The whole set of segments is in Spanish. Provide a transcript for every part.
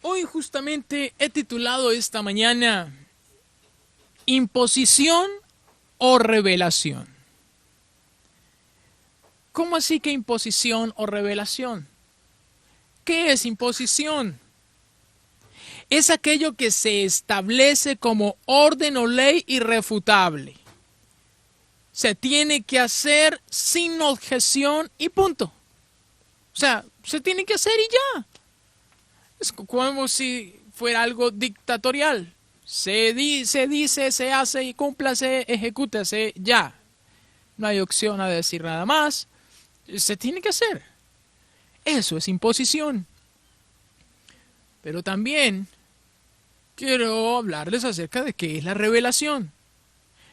Hoy justamente he titulado esta mañana ¿Imposición o revelación? ¿Cómo así que imposición o revelación? ¿Qué es imposición? Es aquello que se establece como orden o ley irrefutable. Se tiene que hacer sin objeción y punto. O sea, se tiene que hacer y ya. Es como si fuera algo dictatorial. Se dice, se hace y cúmplase, ejecútase, ya. No hay opción a decir nada más. Se tiene que hacer. Eso es imposición. Pero también quiero hablarles acerca de qué es la revelación.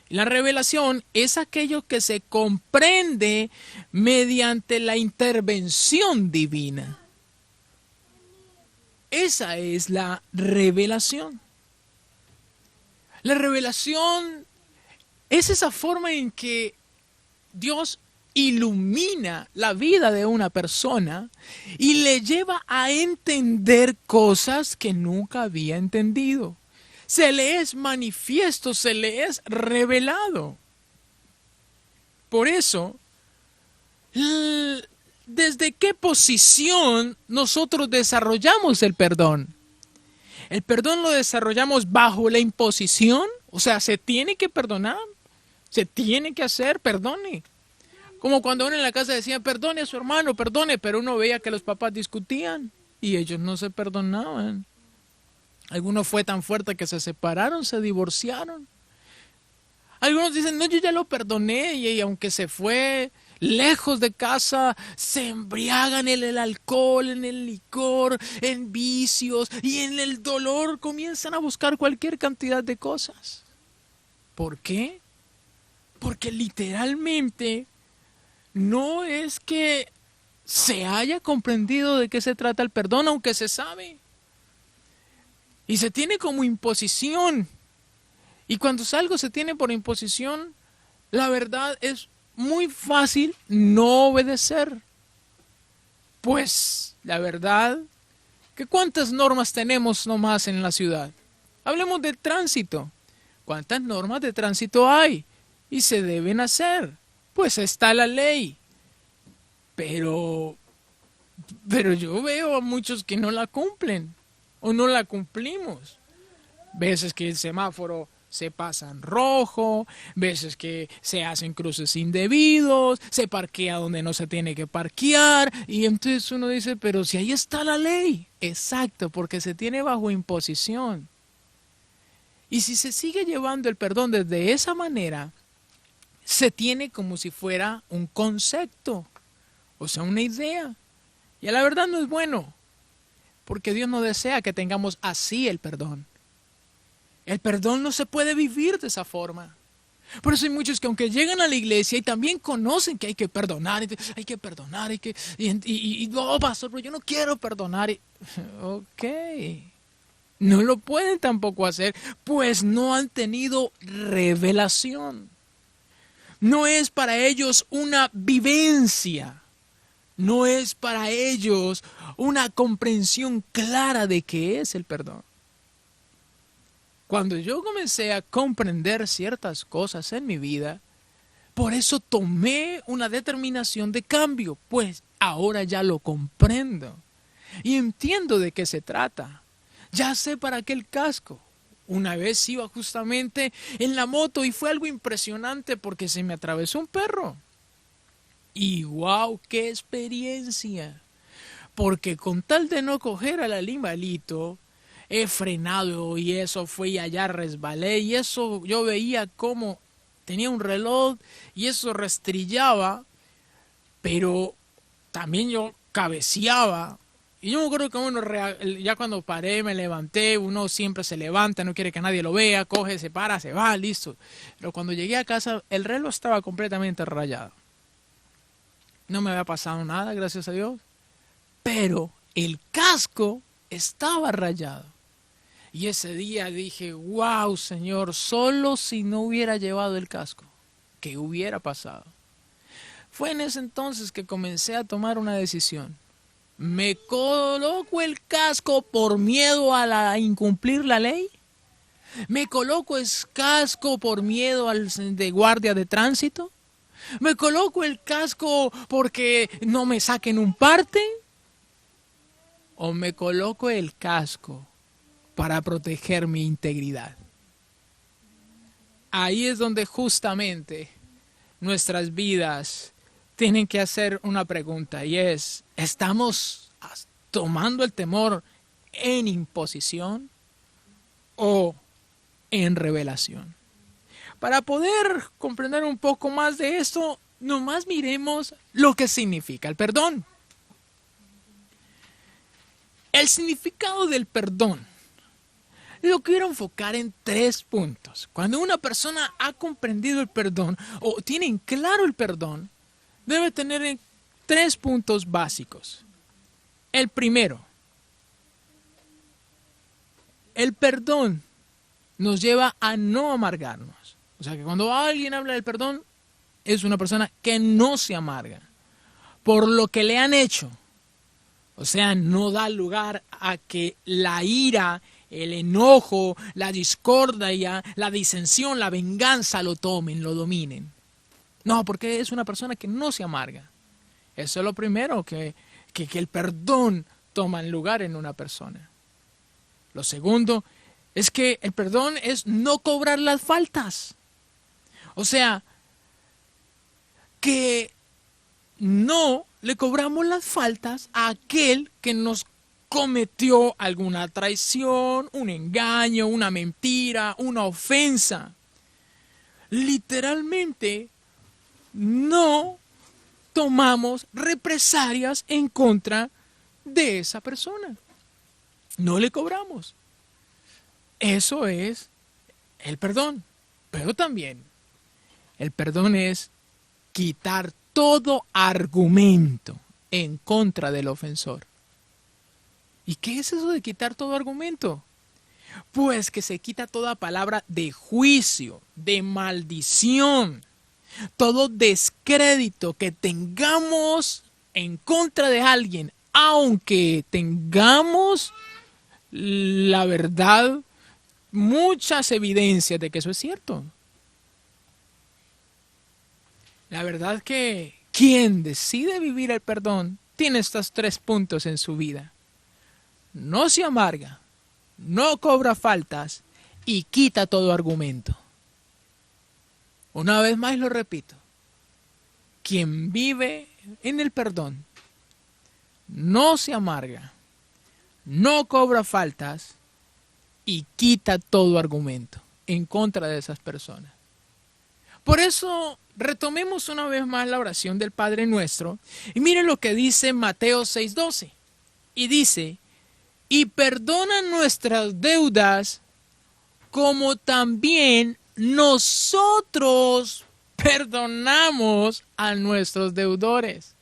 La revelación es aquello que se comprende mediante la intervención divina. Esa es la revelación. La revelación es esa forma en que Dios ilumina la vida de una persona y le lleva a entender cosas que nunca había entendido. Se le es manifiesto, se le es revelado. Por eso, ¿desde qué posición nosotros desarrollamos el perdón? El perdón lo desarrollamos bajo la imposición, o sea, se tiene que perdonar, se tiene que hacer, perdone. Como cuando uno en la casa decía, perdone a su hermano, perdone, pero uno veía que los papás discutían y ellos no se perdonaban. Algunos fue tan fuerte que se separaron, se divorciaron. Algunos dicen, no, yo ya lo perdoné y aunque se fue lejos de casa, se embriagan en el alcohol, en el licor, en vicios y en el dolor comienzan a buscar cualquier cantidad de cosas. ¿Por qué? Porque literalmente no es que se haya comprendido de qué se trata el perdón, aunque se sabe. Y se tiene como imposición. Y cuando algo se tiene por imposición, la verdad es muy fácil no obedecer. Pues, la verdad, que ¿cuántas normas tenemos nomás en la ciudad? Hablemos de tránsito. ¿Cuántas normas de tránsito hay? Y se deben hacer. Pues está la ley. Pero, pero yo veo a muchos que no la cumplen o no la cumplimos. Veces que el semáforo se pasa en rojo, veces que se hacen cruces indebidos, se parquea donde no se tiene que parquear, y entonces uno dice, pero si ahí está la ley. Exacto, porque se tiene bajo imposición. Y si se sigue llevando el perdón desde esa manera, se tiene como si fuera un concepto, o sea, una idea. Y a la verdad no es bueno, porque Dios no desea que tengamos así el perdón. El perdón no se puede vivir de esa forma. Por eso hay muchos que aunque llegan a la iglesia y también conocen que hay que perdonar, no, pastor, pero yo no quiero perdonar. Ok, no lo pueden tampoco hacer, pues no han tenido revelación. No es para ellos una vivencia, no es para ellos una comprensión clara de qué es el perdón. Cuando yo comencé a comprender ciertas cosas en mi vida, por eso tomé una determinación de cambio, pues ahora ya lo comprendo y entiendo de qué se trata. Ya sé para qué el casco. Una vez iba justamente en la moto y fue algo impresionante porque se me atravesó un perro. Y wow, qué experiencia. Porque con tal de no coger al animalito, he frenado y eso fue y allá resbalé y eso yo veía como tenía un reloj y eso rastrillaba, pero también yo cabeceaba. Y yo me acuerdo que uno, ya cuando paré, me levanté, uno siempre se levanta, no quiere que nadie lo vea, coge, se para, se va, listo. Pero cuando llegué a casa, el reloj estaba completamente rayado. No me había pasado nada, gracias a Dios. Pero el casco estaba rayado. Y ese día dije, wow, Señor, solo si no hubiera llevado el casco, ¿qué hubiera pasado? Fue en ese entonces que comencé a tomar una decisión. ¿Me coloco el casco por miedo a incumplir la ley? ¿Me coloco el casco por miedo de guardia de tránsito? ¿Me coloco el casco porque no me saquen un parte? ¿O me coloco el casco para proteger mi integridad? Ahí es donde justamente nuestras vidas tienen que hacer una pregunta y es, ¿estamos tomando el temor en imposición o en revelación? Para poder comprender un poco más de esto, nomás miremos lo que significa el perdón. El significado del perdón lo quiero enfocar en 3 puntos. Cuando una persona ha comprendido el perdón o tiene en claro el perdón, debe tener 3 puntos básicos. El primero, el perdón nos lleva a no amargarnos. O sea que cuando alguien habla del perdón, es una persona que no se amarga por lo que le han hecho. O sea, no da lugar a que la ira, el enojo, la discordia, la disensión, la venganza lo tomen, lo dominen. No, porque es una persona que no se amarga. Eso es lo primero, que el perdón toma lugar en una persona. Lo segundo es que el perdón es no cobrar las faltas. O sea, que no le cobramos las faltas a aquel que nos cometió alguna traición, un engaño, una mentira, una ofensa. Literalmente, no tomamos represalias en contra de esa persona. No le cobramos. Eso es el perdón. Pero también el perdón es quitar todo argumento en contra del ofensor. ¿Y qué es eso de quitar todo argumento? Pues que se quita toda palabra de juicio, de maldición, todo descrédito que tengamos en contra de alguien, aunque tengamos la verdad, muchas evidencias de que eso es cierto. La verdad que quien decide vivir el perdón tiene estos 3 puntos en su vida. No se amarga, no cobra faltas y quita todo argumento. Una vez más lo repito. Quien vive en el perdón no se amarga, no cobra faltas y quita todo argumento en contra de esas personas. Por eso retomemos una vez más la oración del Padre Nuestro y miren lo que dice Mateo 6:12. Y dice, y perdona nuestras deudas como también nosotros perdonamos a nuestros deudores.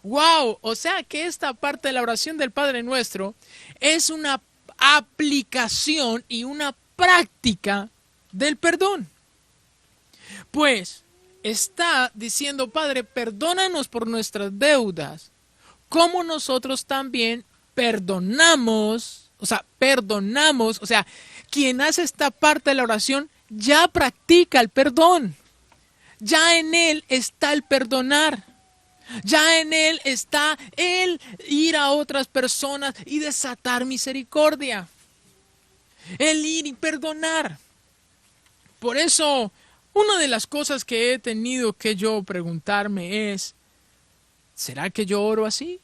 ¡Wow! O sea que esta parte de la oración del Padre Nuestro es una aplicación y una práctica del perdón. Pues está diciendo, Padre, perdónanos por nuestras deudas, como nosotros también perdonamos, o sea, quien hace esta parte de la oración ya practica el perdón. Ya en él está el perdonar. Ya en él está el ir a otras personas y desatar misericordia. El ir y perdonar. Por eso, una de las cosas que he tenido que yo preguntarme es, ¿será que yo oro así?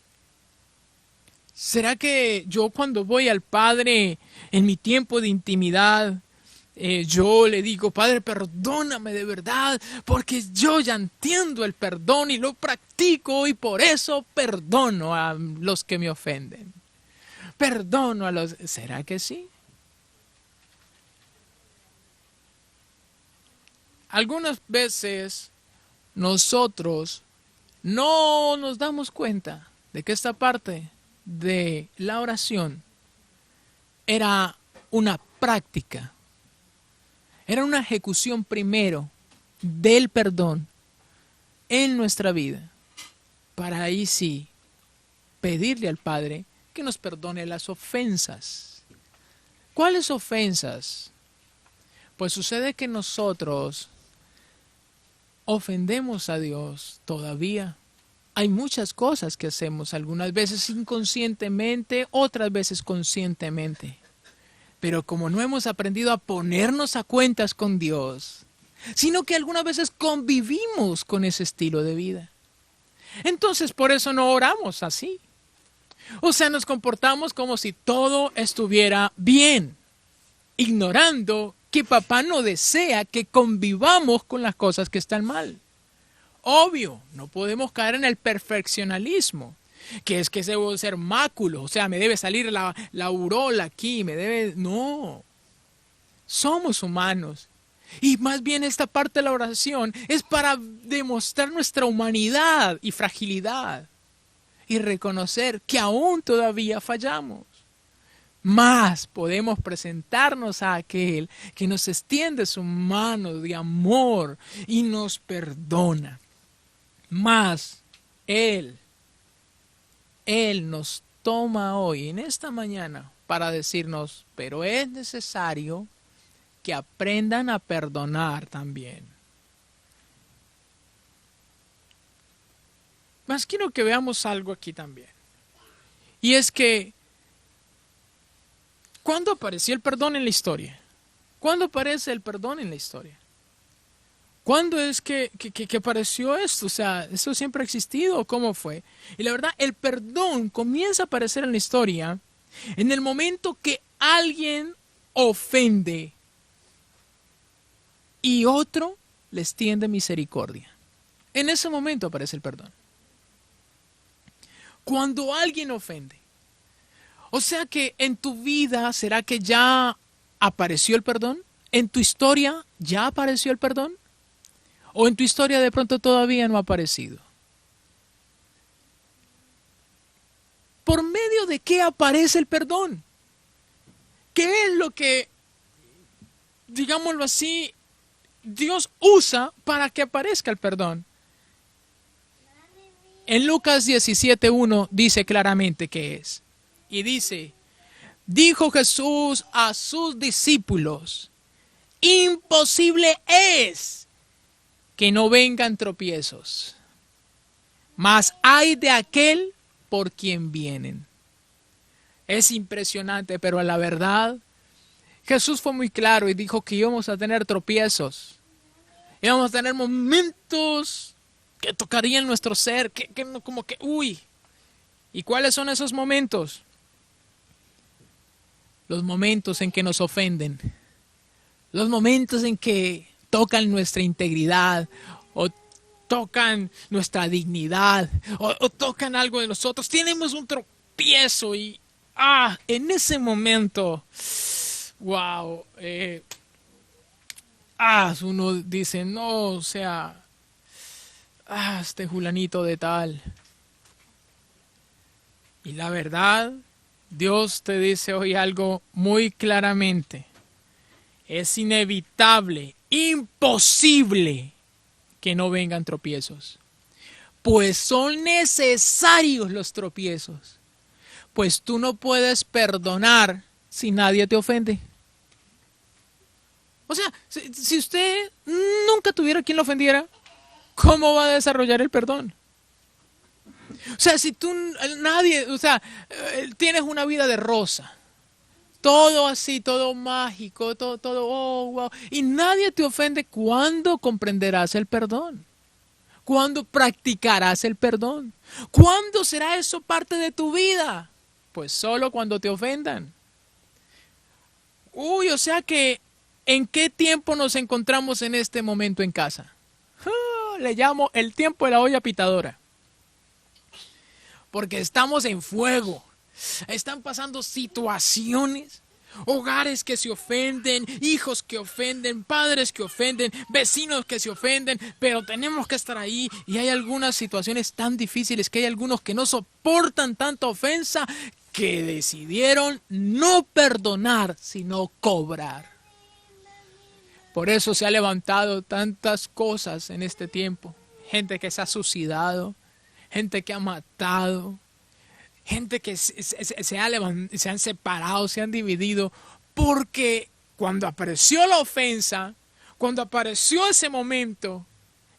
¿Será que yo cuando voy al Padre en mi tiempo de intimidad, yo le digo, Padre, perdóname de verdad, porque yo ya entiendo el perdón y lo practico y por eso perdono a los que me ofenden? Perdono a los... ¿Será que sí? Algunas veces nosotros no nos damos cuenta de que esta parte de la oración era una práctica, era una ejecución primero del perdón en nuestra vida, para ahí sí pedirle al Padre que nos perdone las ofensas. ¿Cuáles ofensas? Pues sucede que nosotros ofendemos a Dios todavía. Hay muchas cosas que hacemos, algunas veces inconscientemente, otras veces conscientemente. Pero como no hemos aprendido a ponernos a cuentas con Dios, sino que algunas veces convivimos con ese estilo de vida. Entonces por eso no oramos así. O sea, nos comportamos como si todo estuviera bien, ignorando que papá no desea que convivamos con las cosas que están mal. Obvio, no podemos caer en el perfeccionalismo, que es que debo ser máculo, o sea, me debe salir la urola aquí, me debe... No, somos humanos. Y más bien esta parte de la oración es para demostrar nuestra humanidad y fragilidad y reconocer que aún todavía fallamos. Más podemos presentarnos a aquel que nos extiende su mano de amor y nos perdona. Más Él nos toma hoy, en esta mañana, para decirnos, pero es necesario que aprendan a perdonar también. Más quiero que veamos algo aquí también. Y es que, ¿cuándo apareció el perdón en la historia? ¿Cuándo aparece el perdón en la historia? ¿Cuándo es que apareció esto? O sea, ¿esto siempre ha existido o cómo fue? Y la verdad, el perdón comienza a aparecer en la historia en el momento que alguien ofende y otro les tiende misericordia. En ese momento aparece el perdón. Cuando alguien ofende. O sea que en tu vida, ¿será que ya apareció el perdón? ¿En tu historia ya apareció el perdón? ¿O en tu historia de pronto todavía no ha aparecido? ¿Por medio de qué aparece el perdón? ¿Qué es lo que, digámoslo así, Dios usa para que aparezca el perdón? En Lucas 17:1 dice claramente qué es. Y dice, dijo Jesús a sus discípulos, imposible es que no vengan tropiezos, mas hay de aquel por quien vienen. Es impresionante, pero a la verdad, Jesús fue muy claro y dijo que íbamos a tener tropiezos. Íbamos a tener momentos que tocarían nuestro ser, como que, uy. ¿Y cuáles son esos momentos? Los momentos en que nos ofenden. Los momentos en que tocan nuestra integridad o tocan nuestra dignidad o tocan algo de nosotros. Tenemos un tropiezo y en ese momento, wow, uno dice, no, o sea, este fulanito de tal. Y la verdad, Dios te dice hoy algo muy claramente. Es inevitable, imposible que no vengan tropiezos. Pues son necesarios los tropiezos. Pues tú no puedes perdonar si nadie te ofende. O sea, si usted nunca tuviera quien lo ofendiera, ¿cómo va a desarrollar el perdón? O sea, si tú, tienes una vida de rosa, todo así, todo mágico, todo, oh, wow, y nadie te ofende, ¿cuándo comprenderás el perdón? ¿Cuándo practicarás el perdón? ¿Cuándo será eso parte de tu vida? Pues solo cuando te ofendan. Uy, o sea que, ¿en qué tiempo nos encontramos en este momento en casa? Le llamo el tiempo de la olla pitadora. Porque estamos en fuego. Están pasando situaciones, hogares que se ofenden, hijos que ofenden, padres que ofenden, vecinos que se ofenden, pero tenemos que estar ahí y hay algunas situaciones tan difíciles que hay algunos que no soportan tanta ofensa que decidieron no perdonar, sino cobrar. Por eso se ha levantado tantas cosas en este tiempo. Gente que se ha suicidado, gente que ha matado. gente que se han separado, se han dividido, porque cuando apareció la ofensa, cuando apareció ese momento,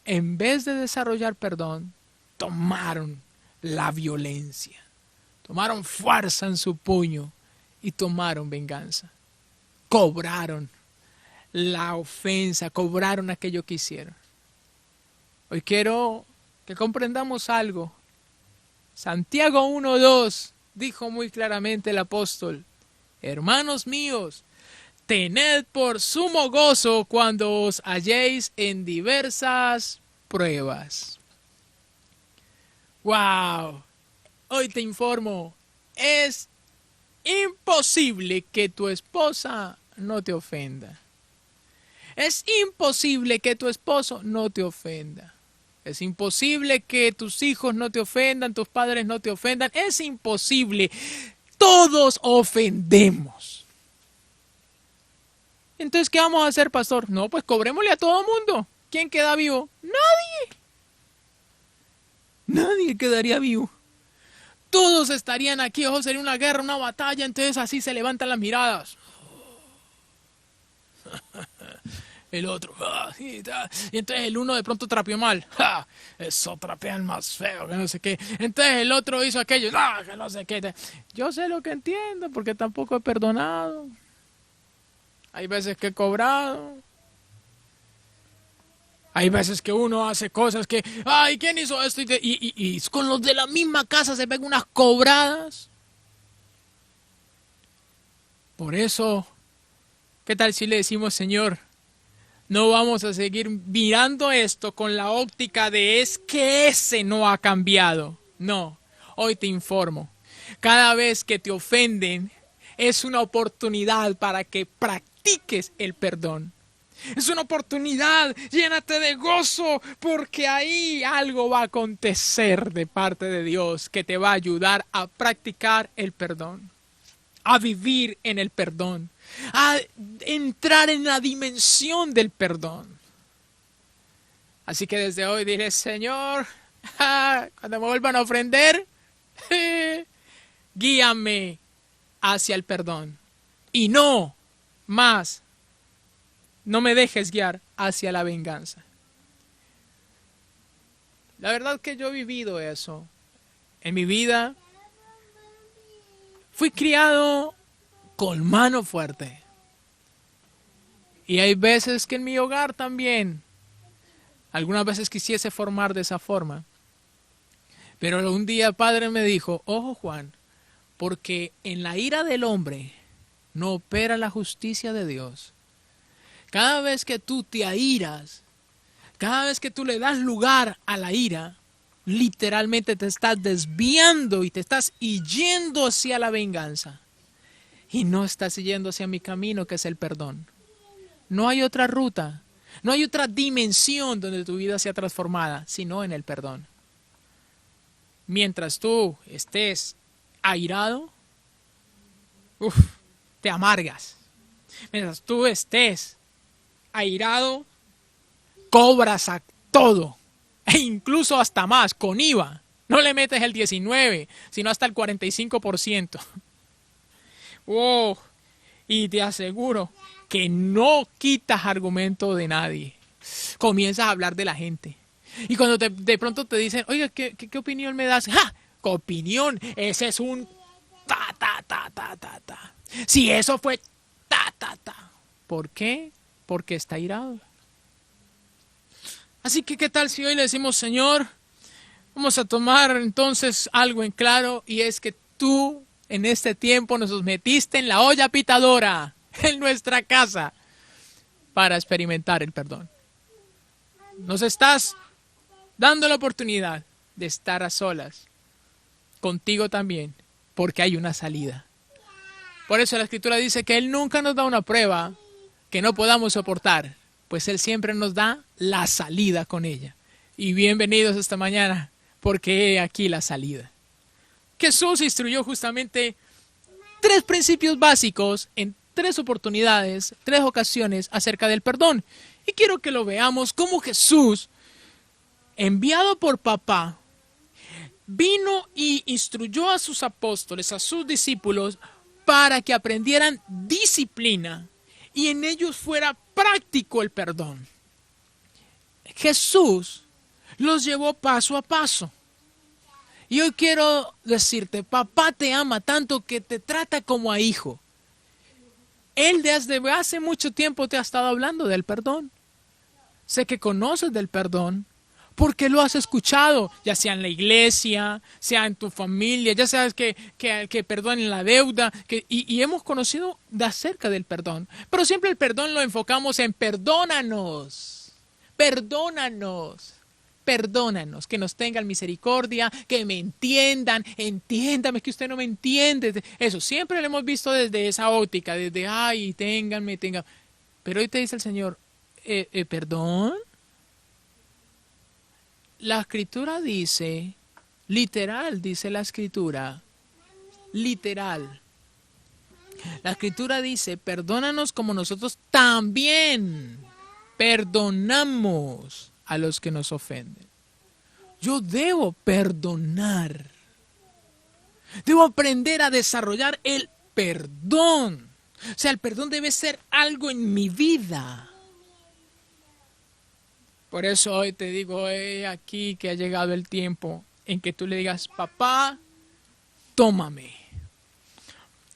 en vez de desarrollar perdón, tomaron la violencia, tomaron fuerza en su puño y tomaron venganza. Cobraron la ofensa, cobraron aquello que hicieron. Hoy quiero que comprendamos algo. Santiago 1:2 dijo muy claramente el apóstol: hermanos míos, tened por sumo gozo cuando os halléis en diversas pruebas. ¡Wow! Hoy te informo, es imposible que tu esposa no te ofenda. Es imposible que tu esposo no te ofenda. Es imposible que tus hijos no te ofendan, tus padres no te ofendan. Es imposible. Todos ofendemos. Entonces, ¿qué vamos a hacer, pastor? No, pues cobrémosle a todo mundo. ¿Quién queda vivo? Nadie. Nadie quedaría vivo. Todos estarían aquí, ojo, sería una guerra, una batalla, entonces así se levantan las miradas. El otro, y entonces el uno de pronto trapeó mal, eso trapea el más feo, que no sé qué. Entonces el otro hizo aquello, que no sé qué. Yo sé lo que entiendo, porque tampoco he perdonado. Hay veces que he cobrado. Hay veces que uno hace cosas que, ay, ¿quién hizo esto? Y con los de la misma casa se pegan unas cobradas. Por eso, ¿qué tal si le decimos, Señor, no vamos a seguir mirando esto con la óptica de es que ese no ha cambiado? No, hoy te informo. Cada vez que te ofenden es una oportunidad para que practiques el perdón. Es una oportunidad, llénate de gozo, porque ahí algo va a acontecer de parte de Dios que te va a ayudar a practicar el perdón, a vivir en el perdón, a entrar en la dimensión del perdón. Así que desde hoy diré, Señor, cuando me vuelvan a ofender, guíame hacia el perdón y no más. No me dejes guiar hacia la venganza. La verdad que yo he vivido eso. En mi vida fui criado con mano fuerte. Y hay veces que en mi hogar también, algunas veces quisiese formar de esa forma. Pero un día el padre me dijo, ojo Juan, porque en la ira del hombre no opera la justicia de Dios. Cada vez que tú te airas, cada vez que tú le das lugar a la ira, literalmente te estás desviando y te estás yendo hacia la venganza. Y no estás yendo hacia mi camino, que es el perdón. No hay otra ruta, no hay otra dimensión donde tu vida sea transformada, sino en el perdón. Mientras tú estés airado, te amargas. Mientras tú estés airado, cobras a todo, e incluso hasta más, con IVA. No le metes el 19, sino hasta el 45%. Wow. Y te aseguro que no quitas argumento de nadie. Comienzas a hablar de la gente. Y cuando de pronto te dicen, oiga, ¿qué opinión me das? ¡Ja! ¿Qué opinión? Ese es un ta. Si eso fue ta. ¿Por qué? Porque está airado. Así que, ¿qué tal si hoy le decimos, Señor, vamos a tomar entonces algo en claro, y es que tú en este tiempo nos metiste en la olla pitadora en nuestra casa para experimentar el perdón? Nos estás dando la oportunidad de estar a solas contigo también, porque hay una salida. Por eso la Escritura dice que Él nunca nos da una prueba que no podamos soportar, pues Él siempre nos da la salida con ella. Y bienvenidos esta mañana, porque he aquí la salida. Jesús instruyó justamente 3 principios básicos en 3 oportunidades, 3 ocasiones acerca del perdón. Y quiero que lo veamos como Jesús, enviado por papá, vino y instruyó a sus apóstoles, a sus discípulos, para que aprendieran disciplina y en ellos fuera práctico el perdón. Jesús los llevó paso a paso. Y hoy quiero decirte, papá te ama tanto que te trata como a hijo. Él desde hace mucho tiempo te ha estado hablando del perdón. Sé que conoces del perdón porque lo has escuchado, ya sea en la iglesia, sea en tu familia, ya sabes que perdonen la deuda, y hemos conocido de acerca del perdón. Pero siempre el perdón lo enfocamos en perdónanos, perdónanos. Perdónanos, que nos tengan misericordia, que me entiendan, entiéndame que usted no me entiende. Eso, siempre lo hemos visto desde esa óptica, desde, ay, ténganme, tengan. Pero hoy te dice el Señor, ¿perdón? La Escritura dice, literal, dice la Escritura, literal. La Escritura dice, perdónanos como nosotros también perdonamos a los que nos ofenden. Yo debo perdonar. Debo aprender a desarrollar el perdón. O sea, el perdón debe ser algo en mi vida. Por eso hoy te digo, aquí que ha llegado el tiempo en que tú le digas, papá, tómame.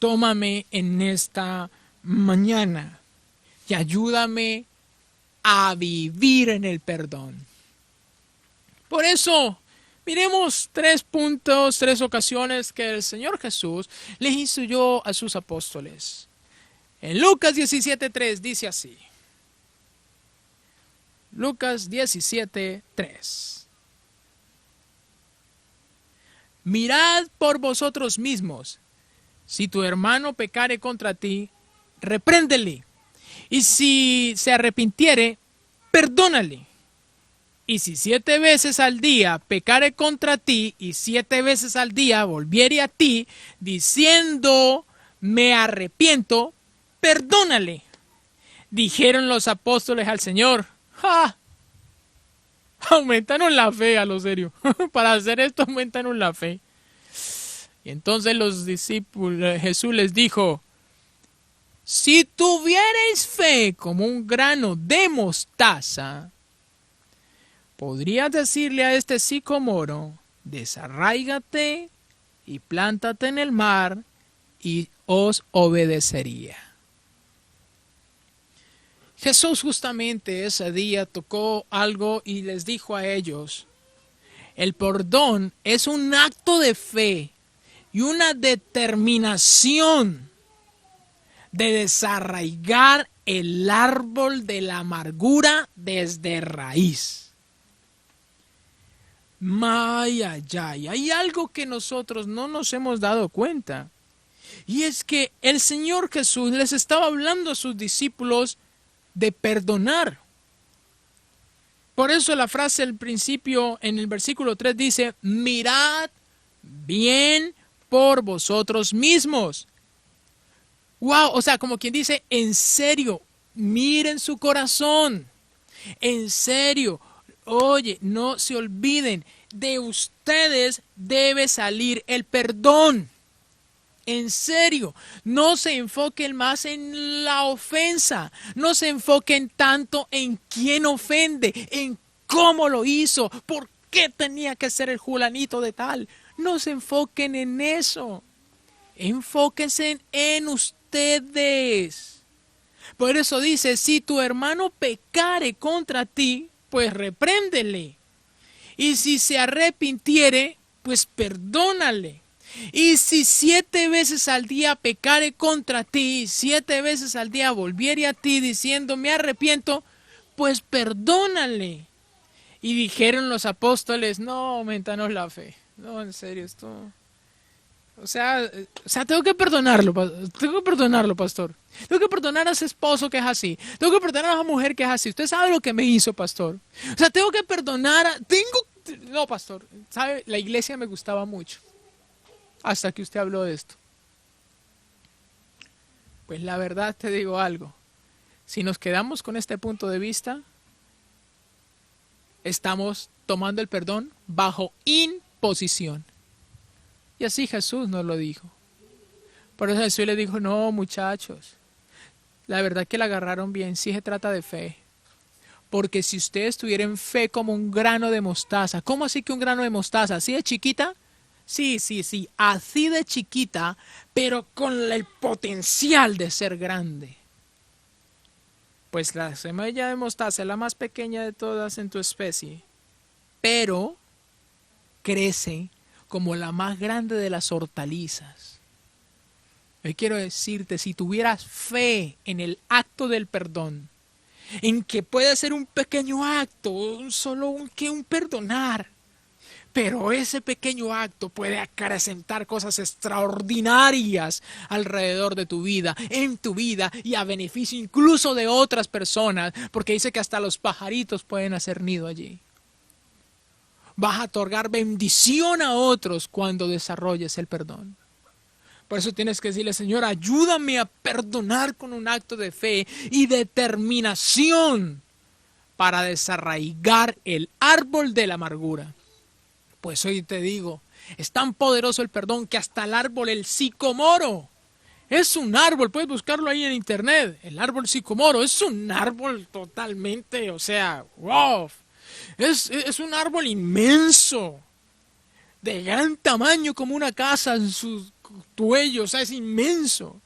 Tómame en esta mañana y ayúdame a vivir en el perdón. Por eso, miremos 3 puntos, 3 ocasiones que el Señor Jesús les instruyó a sus apóstoles. En Lucas 17:3 dice así. Lucas 17:3. Mirad por vosotros mismos. Si tu hermano pecare contra ti, repréndele. Y si se arrepintiere, perdónale. Y si 7 veces al día pecare contra ti, y 7 veces al día volviere a ti, diciendo, me arrepiento, perdónale. Dijeron los apóstoles al Señor, ¡ja! Aumentanos la fe, a lo serio. Para hacer esto, aumentanos la fe. Y entonces los discípulos, Jesús les dijo, si tuvierais fe como un grano de mostaza, podrías decirle a este sicómoro, desarráigate y plántate en el mar, y os obedecería. Jesús justamente ese día tocó algo y les dijo a ellos, el perdón es un acto de fe y una determinación de desarraigar el árbol de la amargura desde raíz. Hay algo que nosotros no nos hemos dado cuenta. Y es que el Señor Jesús les estaba hablando a sus discípulos de perdonar. Por eso la frase al principio en el versículo 3 dice, mirad bien por vosotros mismos. Wow, o sea, como quien dice, en serio, miren su corazón. En serio, oye, no se olviden, de ustedes debe salir el perdón. En serio, no se enfoquen más en la ofensa, no se enfoquen tanto en quién ofende, en cómo lo hizo, por qué tenía que ser el fulanito de tal. No se enfoquen en eso, enfóquense en ustedes. Por eso dice, si tu hermano pecare contra ti, pues repréndele. Y si se arrepintiere, pues perdónale. Y si 7 veces al día pecare contra ti, 7 veces al día volviere a ti diciendo me arrepiento, pues perdónale. Y dijeron los apóstoles, no, aumentanos la fe. No, en serio, esto... O sea, tengo que perdonarlo, pastor. Tengo que perdonar a ese esposo que es así. Tengo que perdonar a esa mujer que es así. Usted sabe lo que me hizo, pastor. O sea, tengo que perdonar a... No, pastor, ¿sabe? La iglesia me gustaba mucho. Hasta que usted habló de esto. Pues la verdad te digo algo. Si nos quedamos con este punto de vista, estamos tomando el perdón bajo posición. Y así Jesús nos lo dijo. Por eso Jesús le dijo, no, muchachos, la verdad que la agarraron bien, sí se trata de fe. Porque si ustedes tuvieran fe como un grano de mostaza, ¿cómo así que un grano de mostaza? ¿Así de chiquita? Sí, así de chiquita, pero con el potencial de ser grande. Pues la semilla de mostaza es la más pequeña de todas en tu especie, pero crece como la más grande de las hortalizas. Yo quiero decirte, si tuvieras fe en el acto del perdón, en que puede ser un pequeño acto, solo un perdonar, pero ese pequeño acto puede acrecentar cosas extraordinarias alrededor de tu vida, en tu vida y a beneficio incluso de otras personas, porque dice que hasta los pajaritos pueden hacer nido allí. Vas a otorgar bendición a otros cuando desarrolles el perdón. Por eso tienes que decirle, Señor, ayúdame a perdonar con un acto de fe y determinación para desarraigar el árbol de la amargura. Pues hoy te digo, es tan poderoso el perdón que hasta el árbol, el sicomoro, es un árbol, puedes buscarlo ahí en internet, el árbol sicomoro, es un árbol totalmente, o sea, wow, es un árbol inmenso, de gran tamaño como una casa en su cuello, o sea, es inmenso.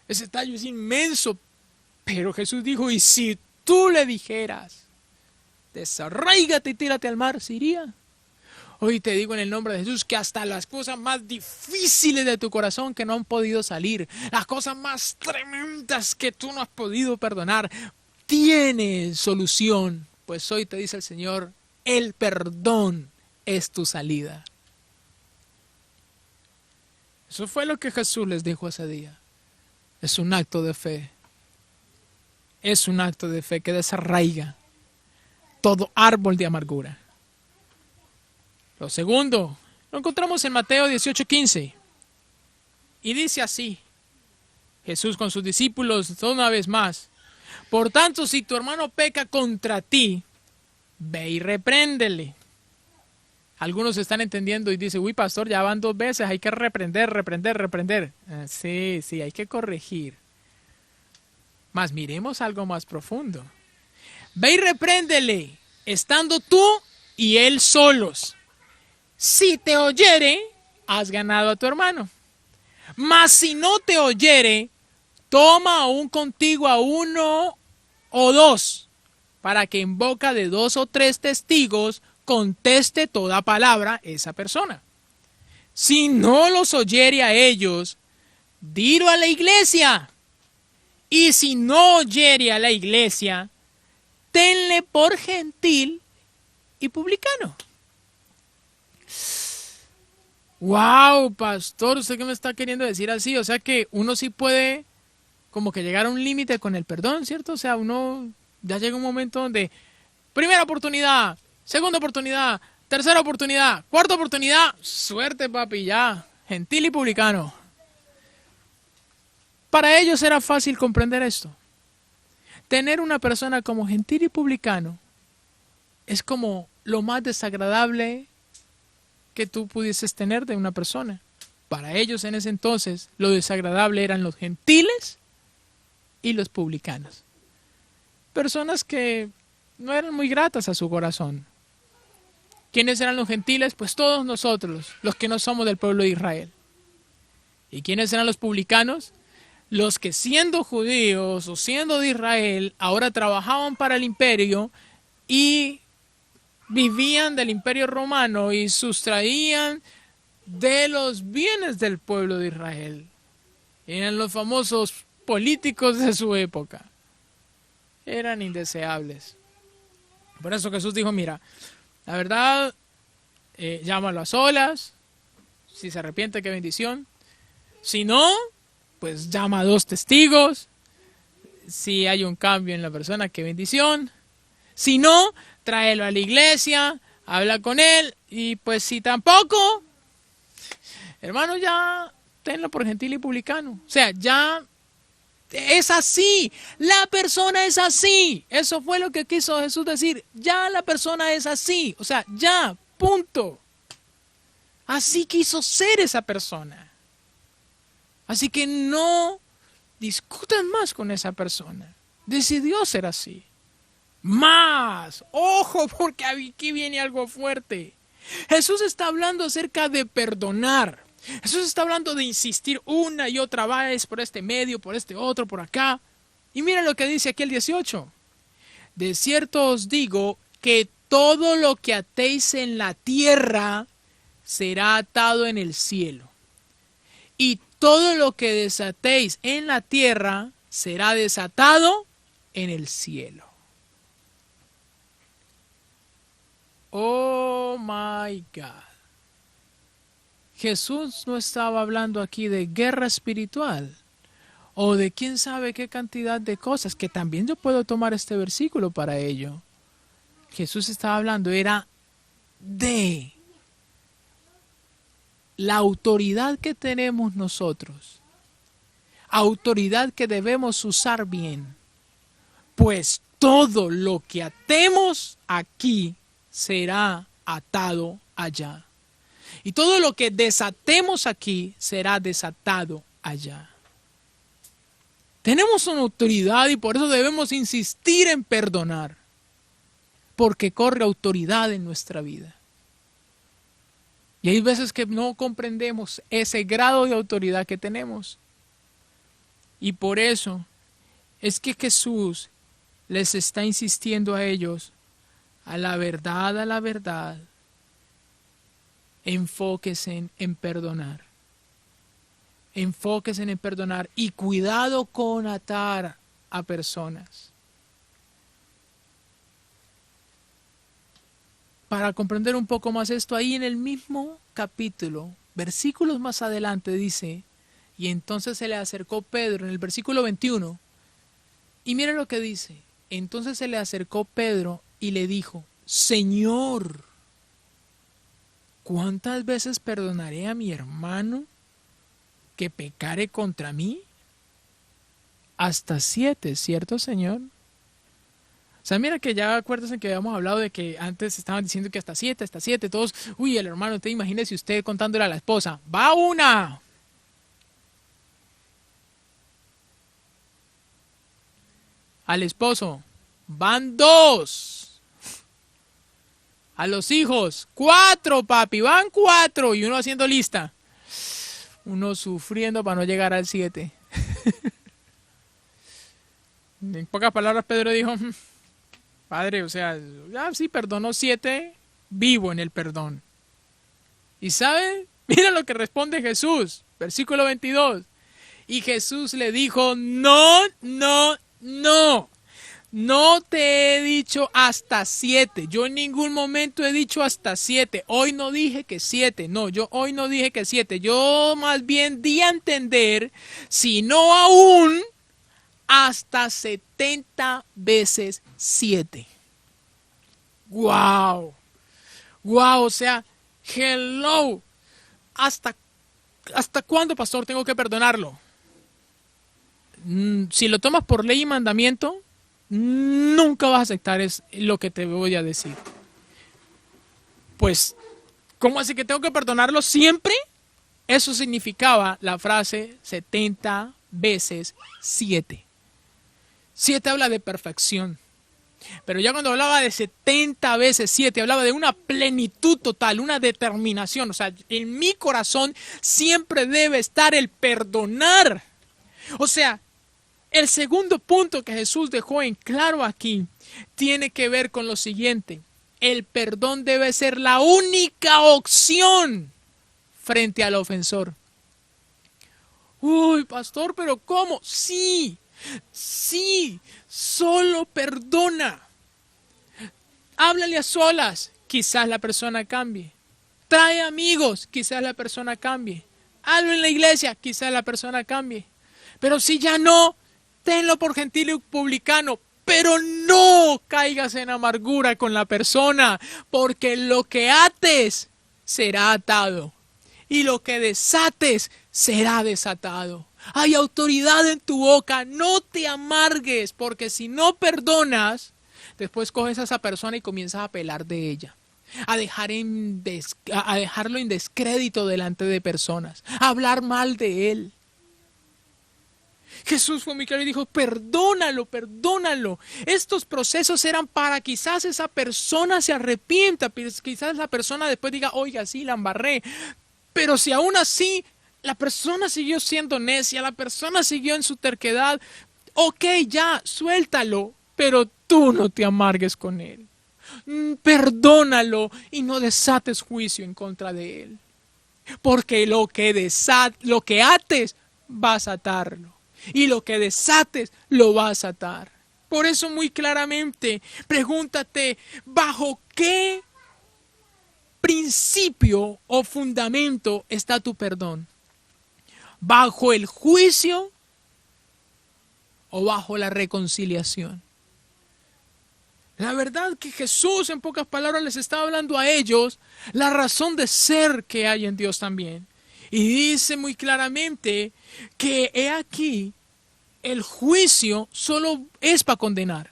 Ese tallo es inmenso. Pero Jesús dijo, y si tú le dijeras, desarráigate y tírate al mar, ¿se iría? Hoy te digo en el nombre de Jesús que hasta las cosas más difíciles de tu corazón que no han podido salir, las cosas más tremendas que tú no has podido perdonar, tienen solución. Pues hoy te dice el Señor, el perdón es tu salida. Eso fue lo que Jesús les dijo ese día. Es un acto de fe. Es un acto de fe que desarraiga todo árbol de amargura. Lo segundo, lo encontramos en Mateo 18:15. Y dice así, Jesús con sus discípulos una vez más, por tanto, si tu hermano peca contra ti, ve y repréndele. Algunos están entendiendo y dicen, uy, pastor, ya van 2 veces, hay que reprender. Sí, hay que corregir. Mas miremos algo más profundo. Ve y repréndele, estando tú y él solos. Si te oyere, has ganado a tu hermano. Mas si no te oyere, toma aún contigo a 1 o 2, para que en boca de 2 o 3 testigos conteste toda palabra esa persona. Si no los oyere a ellos, dilo a la iglesia. Y si no oyere a la iglesia, tenle por gentil y publicano. Wow, pastor, ¿usted qué me está queriendo decir así? O sea que uno sí puede como que llegar a un límite con el perdón, ¿cierto? O sea, uno ya llega un momento donde primera oportunidad, segunda oportunidad, tercera oportunidad, cuarta oportunidad, suerte papi, ya, gentil y publicano. Para ellos era fácil comprender esto. Tener una persona como gentil y publicano es como lo más desagradable que tú pudieses tener de una persona. Para ellos en ese entonces lo desagradable eran los gentiles y los publicanos. Personas que no eran muy gratas a su corazón. ¿Quiénes eran los gentiles? Pues todos nosotros, los que no somos del pueblo de Israel. ¿Y quiénes eran los publicanos? Los que siendo judíos o siendo de Israel, ahora trabajaban para el imperio y vivían del imperio romano y sustraían de los bienes del pueblo de Israel. Eran los famosos políticos de su época. Eran indeseables. Por eso Jesús dijo, mira, la verdad, llámalo a solas, si se arrepiente, qué bendición. Si no, pues llama a 2 testigos, si hay un cambio en la persona, qué bendición. Si no, tráelo a la iglesia, habla con él, y pues si tampoco, hermano, ya tenlo por gentil y publicano. O sea, ya es así, la persona es así. Eso fue lo que quiso Jesús decir, ya la persona es así, o sea, ya, punto. Así quiso ser esa persona. Así que no discutan más con esa persona. Decidió ser así. Más. Ojo, porque aquí viene algo fuerte. Jesús está hablando acerca de perdonar. Jesús está hablando de insistir una y otra vez por este medio, por este otro, por acá. Y mira lo que dice aquí el 18. De cierto os digo que todo lo que atéis en la tierra será atado en el cielo. Y todo lo que desatéis en la tierra será desatado en el cielo. Oh my God. Jesús no estaba hablando aquí de guerra espiritual o de quién sabe qué cantidad de cosas, que también yo puedo tomar este versículo para ello. Jesús estaba hablando, era de la autoridad que tenemos nosotros, autoridad que debemos usar bien, pues todo lo que atemos aquí será atado allá. Y todo lo que desatemos aquí será desatado allá. Tenemos una autoridad y por eso debemos insistir en perdonar, porque corre autoridad en nuestra vida. Y hay veces que no comprendemos ese grado de autoridad que tenemos. Y por eso es que Jesús les está insistiendo a ellos, a la verdad, enfóquense en perdonar. Enfóquense en perdonar y cuidado con atar a personas. Para comprender un poco más esto, ahí en el mismo capítulo, versículos más adelante dice, y entonces se le acercó Pedro, en el versículo 21, y mira lo que dice, entonces se le acercó Pedro y le dijo, Señor, ¿cuántas veces perdonaré a mi hermano que pecare contra mí? Hasta 7, ¿cierto, Señor? O sea, mira que ya acuérdense que habíamos hablado de que antes estaban diciendo que hasta 7, todos, uy, el hermano, usted imagínese usted contándole a la esposa, va una. Al esposo, van 2. A los hijos, 4, papi, van 4. Y uno haciendo lista. Uno sufriendo para no llegar al 7. En pocas palabras, Pedro dijo, Padre, o sea, ya sí perdonó 7, vivo en el perdón. ¿Y sabe? Mira lo que responde Jesús, versículo 22. Y Jesús le dijo, no, no, no. No te he dicho hasta 7. Yo en ningún momento he dicho hasta 7. Hoy no dije que 7. No, yo hoy no dije que 7. Yo más bien di a entender, si no aún, hasta 70 veces 7. ¡Wow! ¡Wow! O sea, hello. ¿Hasta cuándo, pastor, tengo que perdonarlo? Si lo tomas por ley y mandamiento, nunca vas a aceptar lo que te voy a decir. Pues, ¿cómo así que tengo que perdonarlo siempre? Eso significaba la frase 70 veces 7. 7 habla de perfección. Pero ya cuando hablaba de 70 veces 7, hablaba de una plenitud total, una determinación. O sea, en mi corazón siempre debe estar el perdonar. O sea, el segundo punto que Jesús dejó en claro aquí tiene que ver con lo siguiente. El perdón debe ser la única opción frente al ofensor. Uy, pastor, ¿pero cómo? Sí, solo perdona. Háblale a solas, quizás la persona cambie. Trae amigos, quizás la persona cambie. Hazlo en la iglesia, quizás la persona cambie. Pero si ya no, tenlo por gentil y publicano, pero no caigas en amargura con la persona, porque lo que ates será atado y lo que desates será desatado. Hay autoridad en tu boca, no te amargues, porque si no perdonas, después coges a esa persona y comienzas a pelar de ella. a dejarlo en descrédito delante de personas, a hablar mal de él. Jesús fue muy claro y dijo, perdónalo, perdónalo. Estos procesos eran para quizás esa persona se arrepienta, quizás la persona después diga, oiga, sí, la embarré. Pero si aún así la persona siguió siendo necia, la persona siguió en su terquedad, ok, ya, suéltalo, pero tú no te amargues con él. Perdónalo y no desates juicio en contra de él. Porque lo que ates, vas a atarlo. Y lo que desates, lo vas a atar. Por eso muy claramente, pregúntate, ¿bajo qué principio o fundamento está tu perdón? ¿Bajo el juicio o bajo la reconciliación? La verdad que Jesús, en pocas palabras, les estaba hablando a ellos la razón de ser que hay en Dios también. Y dice muy claramente que he aquí, el juicio solo es para condenar.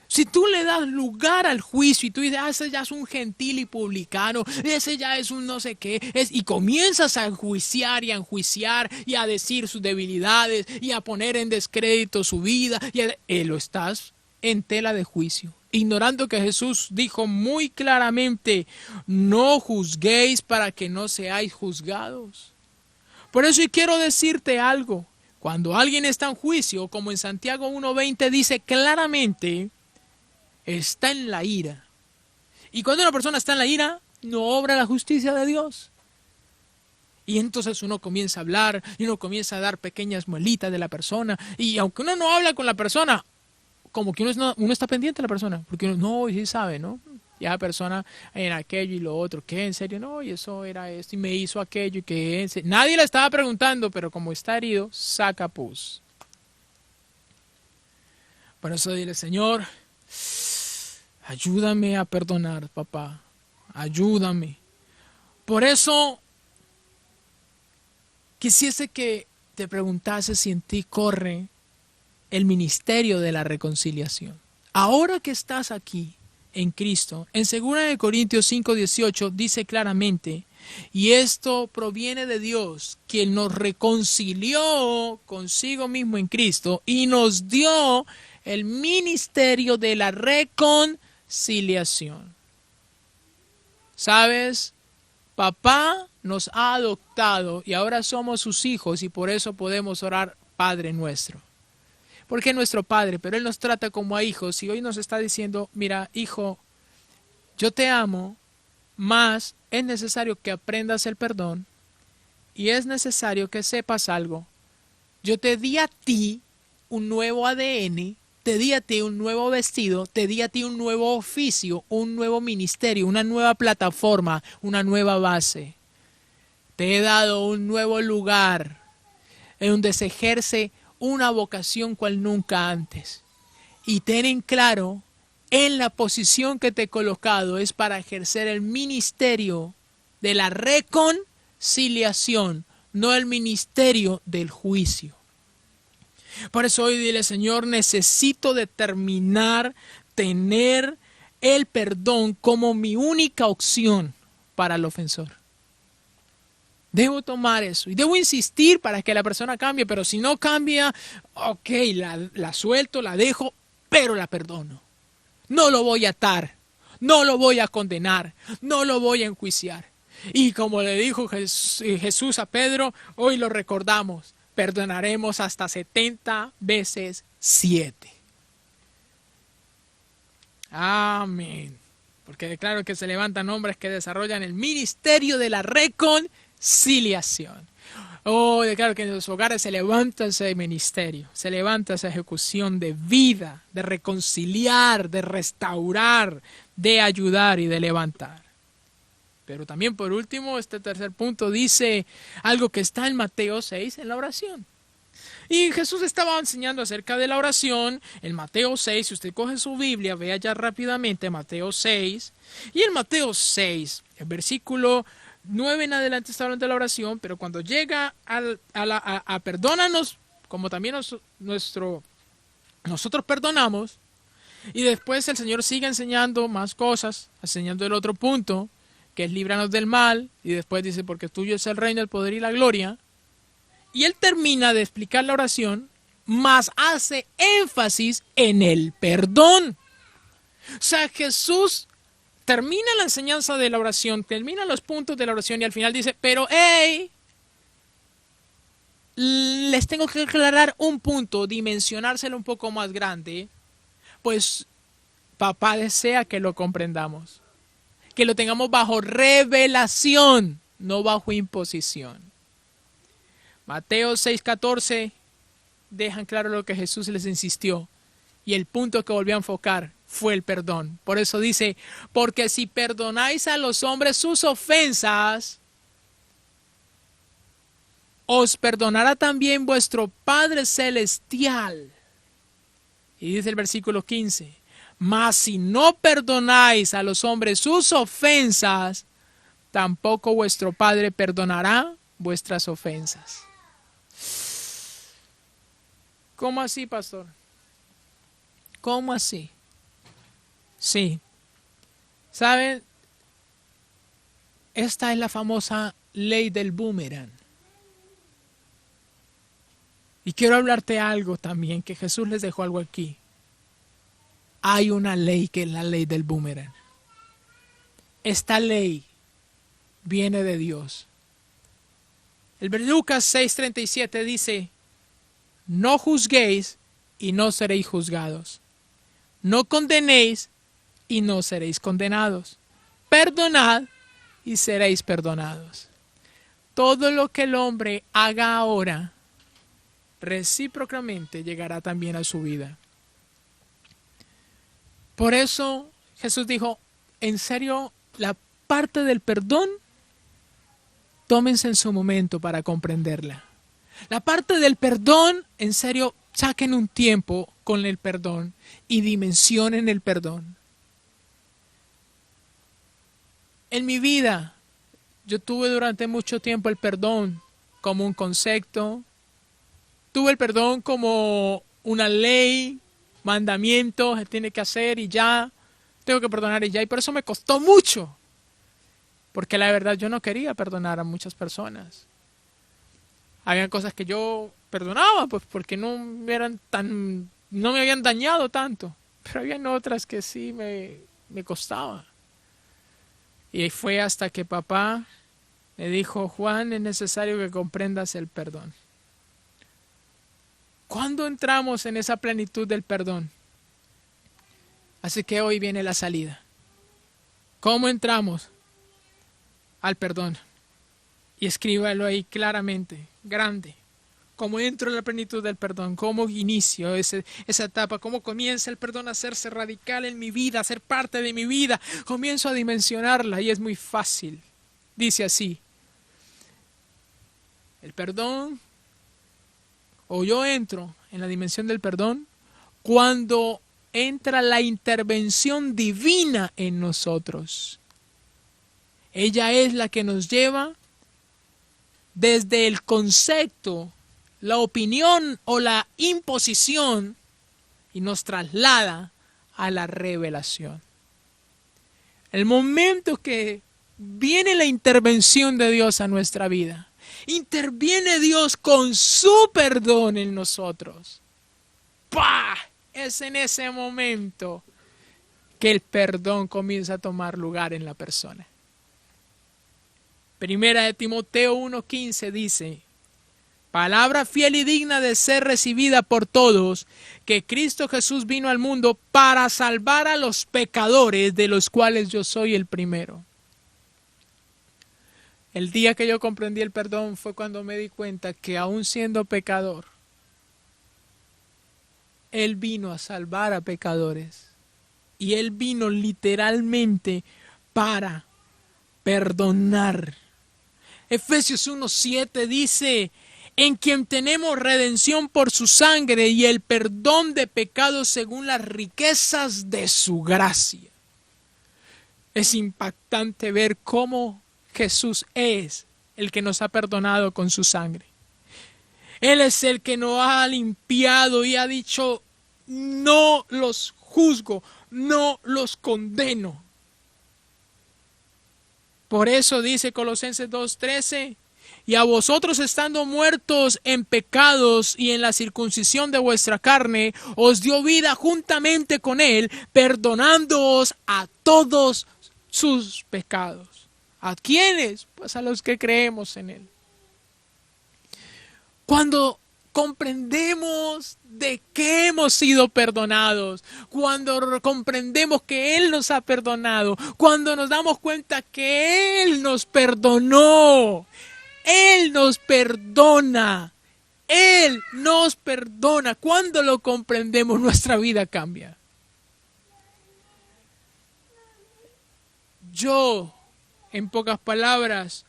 Si tú le das lugar al juicio y tú dices, ese ya es un gentil y publicano, ese ya es un no sé qué, y comienzas a enjuiciar y a enjuiciar y a decir sus debilidades y a poner en descrédito su vida, lo estás en tela de juicio, ignorando que Jesús dijo muy claramente, no juzguéis para que no seáis juzgados. Por eso y quiero decirte algo, cuando alguien está en juicio, como en Santiago 1:20 dice claramente, está en la ira. Y cuando una persona está en la ira, no obra la justicia de Dios. Y entonces uno comienza a hablar y uno comienza a dar pequeñas muelitas de la persona. Y aunque uno no habla con la persona, como que uno está pendiente de la persona. Porque uno, no, y sí sabe, ¿no? Ya la persona en aquello y lo otro. ¿Qué? ¿En serio? No, y eso era esto y me hizo aquello y que... Nadie le estaba preguntando, pero como está herido, saca pus. Por eso dile, Señor, ayúdame a perdonar, papá. Ayúdame. Por eso quisiese que te preguntase si en ti corre el ministerio de la reconciliación. Ahora que estás aquí en Cristo, en 2 Corintios 5:18 dice claramente, y esto proviene de Dios, quien nos reconcilió consigo mismo en Cristo y nos dio el ministerio de la reconciliación. ¿Sabes? Papá nos ha adoptado y ahora somos sus hijos y por eso podemos orar Padre nuestro. Porque es nuestro Padre, pero Él nos trata como a hijos y hoy nos está diciendo, mira, hijo, yo te amo, mas es necesario que aprendas el perdón y es necesario que sepas algo. Yo te di a ti un nuevo ADN, te di a ti un nuevo vestido, te di a ti un nuevo oficio, un nuevo ministerio, una nueva plataforma, una nueva base. Te he dado un nuevo lugar en donde se ejerce una vocación cual nunca antes. Y ten en claro, en la posición que te he colocado es para ejercer el ministerio de la reconciliación, no el ministerio del juicio. Por eso hoy dile, Señor, necesito determinar, tener el perdón como mi única opción para el ofensor. Debo tomar eso y debo insistir para que la persona cambie, pero si no cambia, ok, la suelto, la dejo, pero la perdono. No lo voy a atar, no lo voy a condenar, no lo voy a enjuiciar. Y como le dijo Jesús a Pedro, hoy lo recordamos, perdonaremos hasta 70 veces 7. Amén. Porque declaro que se levantan hombres que desarrollan el ministerio de la reconciliación. Oh, declaro que en los hogares se levanta ese ministerio, se levanta esa ejecución de vida, de reconciliar, de restaurar, de ayudar y de levantar. Pero también por último, este tercer punto dice algo que está en Mateo 6, en la oración. Y Jesús estaba enseñando acerca de la oración en Mateo 6. Si usted coge su Biblia, vea ya rápidamente Mateo 6. Y en Mateo 6, el versículo 9 en adelante está hablando de la oración, pero cuando llega a perdónanos, como también nosotros perdonamos, Y después el Señor sigue enseñando más cosas, enseñando el otro punto, que es líbranos del mal, y después dice, porque tuyo es el reino, el poder y la gloria. Y Él termina de explicar la oración, más hace énfasis en el perdón. O sea, Jesús termina la enseñanza de la oración, termina los puntos de la oración y al final dice, pero hey, les tengo que aclarar un punto, dimensionárselo un poco más grande, pues papá desea que lo comprendamos, que lo tengamos bajo revelación, no bajo imposición. Mateo 6:14 dejan claro lo que Jesús les insistió y el punto que volvió a enfocar fue el perdón. Por eso dice, porque si perdonáis a los hombres sus ofensas, os perdonará también vuestro Padre Celestial. Y dice el versículo 15, mas si no perdonáis a los hombres sus ofensas, tampoco vuestro Padre perdonará vuestras ofensas. ¿Cómo así, pastor? ¿Cómo así? Sí. ¿Saben? Esta es la famosa ley del boomerang. Y quiero hablarte algo también, que Jesús les dejó algo aquí. Hay una ley que es la ley del boomerang. Esta ley viene de Dios. El Lucas 6:37 dice, no juzguéis y no seréis juzgados. No condenéis y no seréis condenados. Perdonad y seréis perdonados. Todo lo que el hombre haga ahora, recíprocamente llegará también a su vida. Por eso Jesús dijo, en serio, la parte del perdón, tómense en su momento para comprenderla. La parte del perdón, en serio, saquen un tiempo con el perdón y dimensionen el perdón. En mi vida, yo tuve durante mucho tiempo el perdón como un concepto. Tuve el perdón como una ley, mandamiento, se tiene que hacer y ya, tengo que perdonar y ya. Y por eso me costó mucho. Porque la verdad yo no quería perdonar a muchas personas. Habían cosas que yo perdonaba, pues porque no me habían dañado tanto. Pero habían otras que sí me costaba. Y fue hasta que papá me dijo, Juan, es necesario que comprendas el perdón. ¿Cuándo entramos en esa plenitud del perdón? Así que hoy viene la salida. ¿Cómo entramos al perdón? Y escríbalo ahí claramente, grande. ¿Cómo entro en la plenitud del perdón? ¿Cómo inicio esa etapa? ¿Cómo comienza el perdón a hacerse radical en mi vida, a ser parte de mi vida? Comienzo a dimensionarla y es muy fácil. Dice así, el perdón, o yo entro en la dimensión del perdón cuando entra la intervención divina en nosotros. Ella es la que nos lleva desde el concepto, la opinión o la imposición y nos traslada a la revelación. El momento que viene la intervención de Dios a nuestra vida, interviene Dios con su perdón en nosotros. ¡Pah! Es en ese momento que el perdón comienza a tomar lugar en la persona. Primera de Timoteo 1:15 dice, palabra fiel y digna de ser recibida por todos, que Cristo Jesús vino al mundo para salvar a los pecadores, de los cuales yo soy el primero. El día que yo comprendí el perdón fue cuando me di cuenta que aún siendo pecador, Él vino a salvar a pecadores. Y Él vino literalmente para perdonar. Efesios 1:7 dice, en quien tenemos redención por su sangre y el perdón de pecados según las riquezas de su gracia. Es impactante ver cómo Jesús es el que nos ha perdonado con su sangre. Él es el que nos ha limpiado y ha dicho, no los juzgo, no los condeno. Por eso dice Colosenses 2:13, y a vosotros estando muertos en pecados y en la circuncisión de vuestra carne, os dio vida juntamente con él, perdonándoos a todos sus pecados. ¿A quiénes? Pues a los que creemos en él. Cuando comprendemos de que hemos sido perdonados, cuando comprendemos que Él nos ha perdonado, cuando nos damos cuenta que Él nos perdonó, Él nos perdona, Él nos perdona. Cuando lo comprendemos, nuestra vida cambia. Yo, en pocas palabras,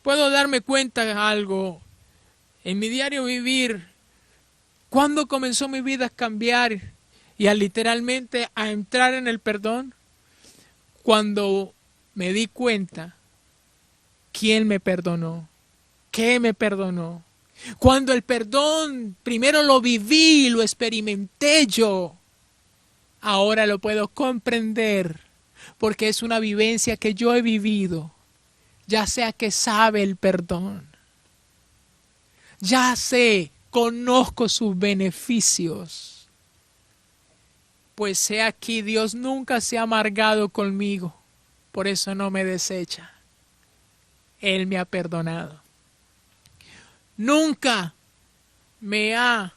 puedo darme cuenta de algo. En mi diario vivir, ¿cuándo comenzó mi vida a cambiar y a literalmente a entrar en el perdón? Cuando me di cuenta quién me perdonó, qué me perdonó. Cuando el perdón primero lo viví, lo experimenté yo, ahora lo puedo comprender porque es una vivencia que yo he vivido, ya sea que sabe el perdón. Ya sé, conozco sus beneficios. Pues he aquí, Dios nunca se ha amargado conmigo. Por eso no me desecha. Él me ha perdonado. Nunca me ha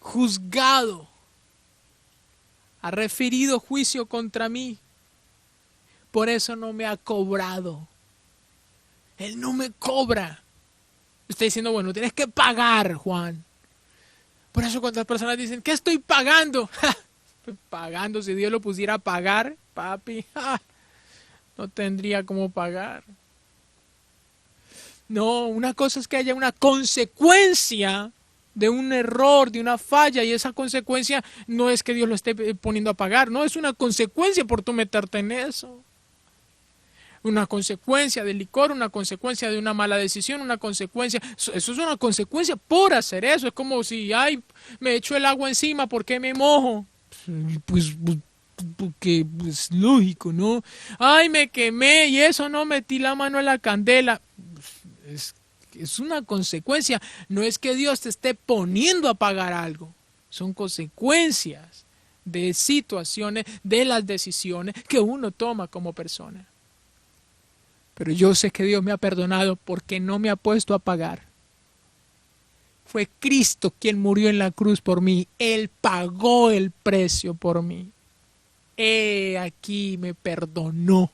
juzgado. Ha referido juicio contra mí. Por eso no me ha cobrado. Él no me cobra. Está diciendo, bueno, tienes que pagar, Juan. Por eso cuando las personas dicen, ¿qué estoy pagando? Estoy pagando. Si Dios lo pusiera a pagar, papi, no tendría cómo pagar. No, una cosa es que haya una consecuencia de un error, de una falla, y esa consecuencia no es que Dios lo esté poniendo a pagar, no, es una consecuencia por tú meterte en eso. Una consecuencia del licor, una consecuencia de una mala decisión, una consecuencia, eso es una consecuencia por hacer eso. Es como si, ay, me echo el agua encima, ¿por qué me mojo? Pues porque es lógico, ¿no? Ay, me quemé y eso, no metí la mano en la candela. Es una consecuencia, no es que Dios te esté poniendo a pagar algo, son consecuencias de situaciones, de las decisiones que uno toma como persona. Pero yo sé que Dios me ha perdonado porque no me ha puesto a pagar. Fue Cristo quien murió en la cruz por mí. Él pagó el precio por mí. He aquí me perdonó.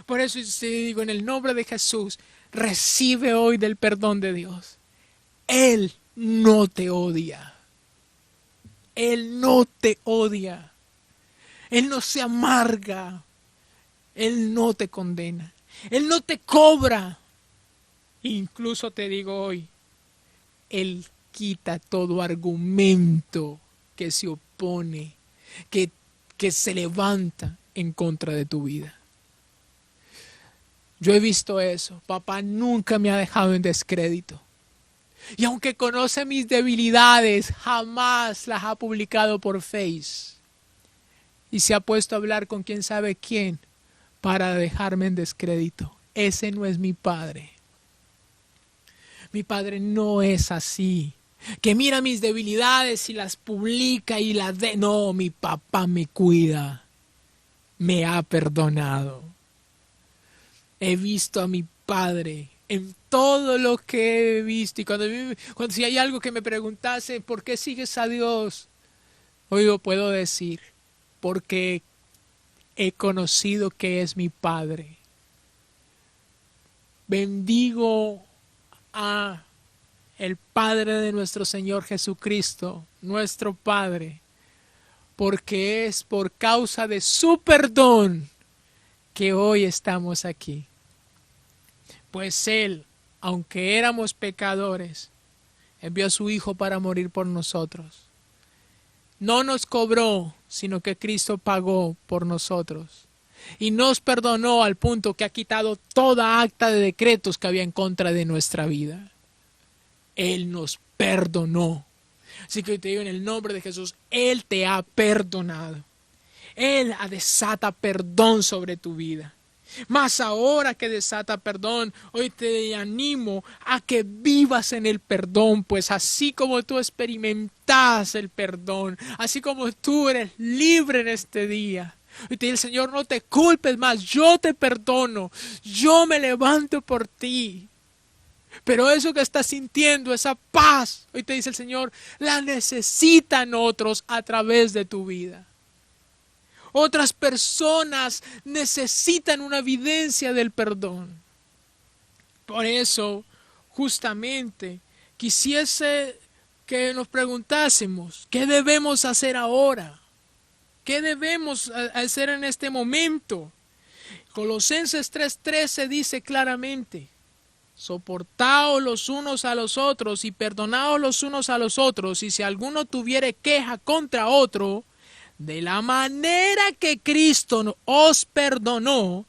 Por eso te digo, en el nombre de Jesús, recibe hoy del perdón de Dios. Él no te odia. Él no te odia. Él no se amarga. Él no te condena. Él no te cobra. Incluso te digo hoy, Él quita todo argumento que se opone, que se levanta en contra de tu vida. Yo he visto eso. Papá nunca me ha dejado en descrédito. Y aunque conoce mis debilidades, jamás las ha publicado por Face. Y se ha puesto a hablar con quién sabe quién para dejarme en descrédito. Ese no es mi padre. Mi padre no es así. Que mira mis debilidades y las publica y las de... No, mi papá me cuida. Me ha perdonado. He visto a mi padre en todo lo que he visto. Y cuando si hay algo que me preguntase, ¿por qué sigues a Dios? Hoy lo puedo decir, porque he conocido que es mi Padre. Bendigo a el Padre de nuestro Señor Jesucristo, nuestro Padre, porque es por causa de su perdón que hoy estamos aquí. Pues Él, aunque éramos pecadores, envió a su Hijo para morir por nosotros. No nos cobró, sino que Cristo pagó por nosotros. Y nos perdonó al punto que ha quitado toda acta de decretos que había en contra de nuestra vida. Él nos perdonó. Así que te digo en el nombre de Jesús, Él te ha perdonado. Él desata perdón sobre tu vida. Mas ahora que desata perdón, hoy te animo a que vivas en el perdón, pues así como tú experimentas el perdón, así como tú eres libre en este día, hoy te dice el Señor, no te culpes más, yo te perdono, yo me levanto por ti. Pero eso que estás sintiendo, esa paz, hoy te dice el Señor, la necesitan otros a través de tu vida. Otras personas necesitan una evidencia del perdón. Por eso, justamente, quisiese que nos preguntásemos, ¿qué debemos hacer ahora? ¿Qué debemos hacer en este momento? Colosenses 3:13 dice claramente, soportaos los unos a los otros y perdonaos los unos a los otros, y si alguno tuviere queja contra otro, de la manera que Cristo os perdonó,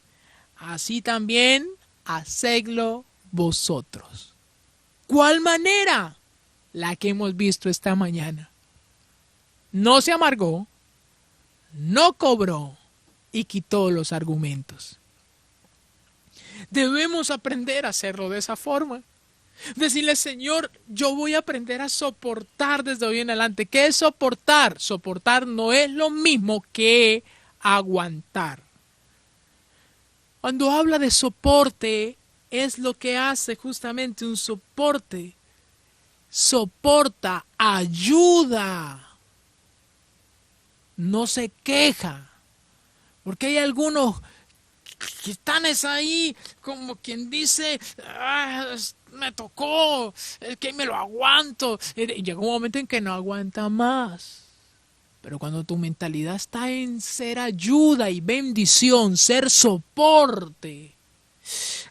así también hacedlo vosotros. ¿Cuál manera? La que hemos visto esta mañana. No se amargó, no cobró y quitó los argumentos. Debemos aprender a hacerlo de esa forma. Decirle, Señor, yo voy a aprender a soportar desde hoy en adelante. ¿Qué es soportar? Soportar no es lo mismo que aguantar. Cuando habla de soporte, es lo que hace justamente un soporte. Soporta, ayuda, no se queja. Porque hay algunos que están ahí como quien dice, me tocó, es que me lo aguanto. Y llega un momento en que no aguanta más. Pero cuando tu mentalidad está en ser ayuda y bendición, ser soporte,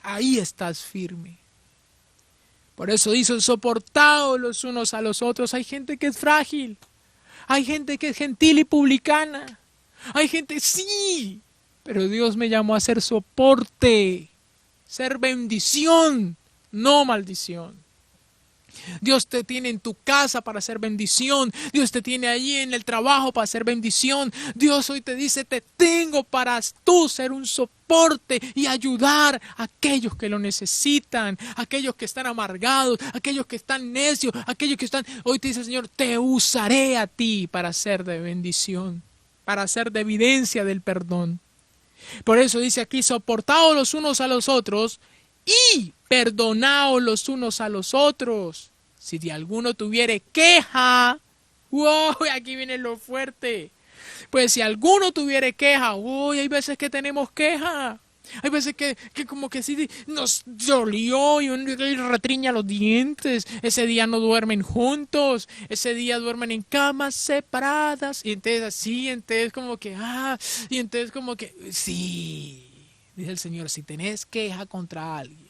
ahí estás firme. Por eso dice, soportaos los unos a los otros. Hay gente que es frágil, hay gente que es gentil y publicana, hay gente, sí, pero Dios me llamó a ser soporte, ser bendición, no maldición. Dios te tiene en tu casa para hacer bendición. Dios te tiene allí en el trabajo para hacer bendición. Dios hoy te dice, te tengo para tú ser un soporte y ayudar a aquellos que lo necesitan, aquellos que están amargados, aquellos que están necios, aquellos que están... Hoy te dice el Señor, te usaré a ti para ser de bendición, para ser de evidencia del perdón. Por eso dice aquí, soportaos los unos a los otros y perdonaos los unos a los otros. Si de alguno tuviere queja, wow, aquí viene lo fuerte. Pues si alguno tuviere queja, uy, hay veces que tenemos queja. Hay veces que como que sí nos dolió y retriña los dientes. Ese día no duermen juntos. Ese día duermen en camas separadas. Y entonces así, entonces como que, y entonces como que, sí. Dice el Señor, si tenés queja contra alguien,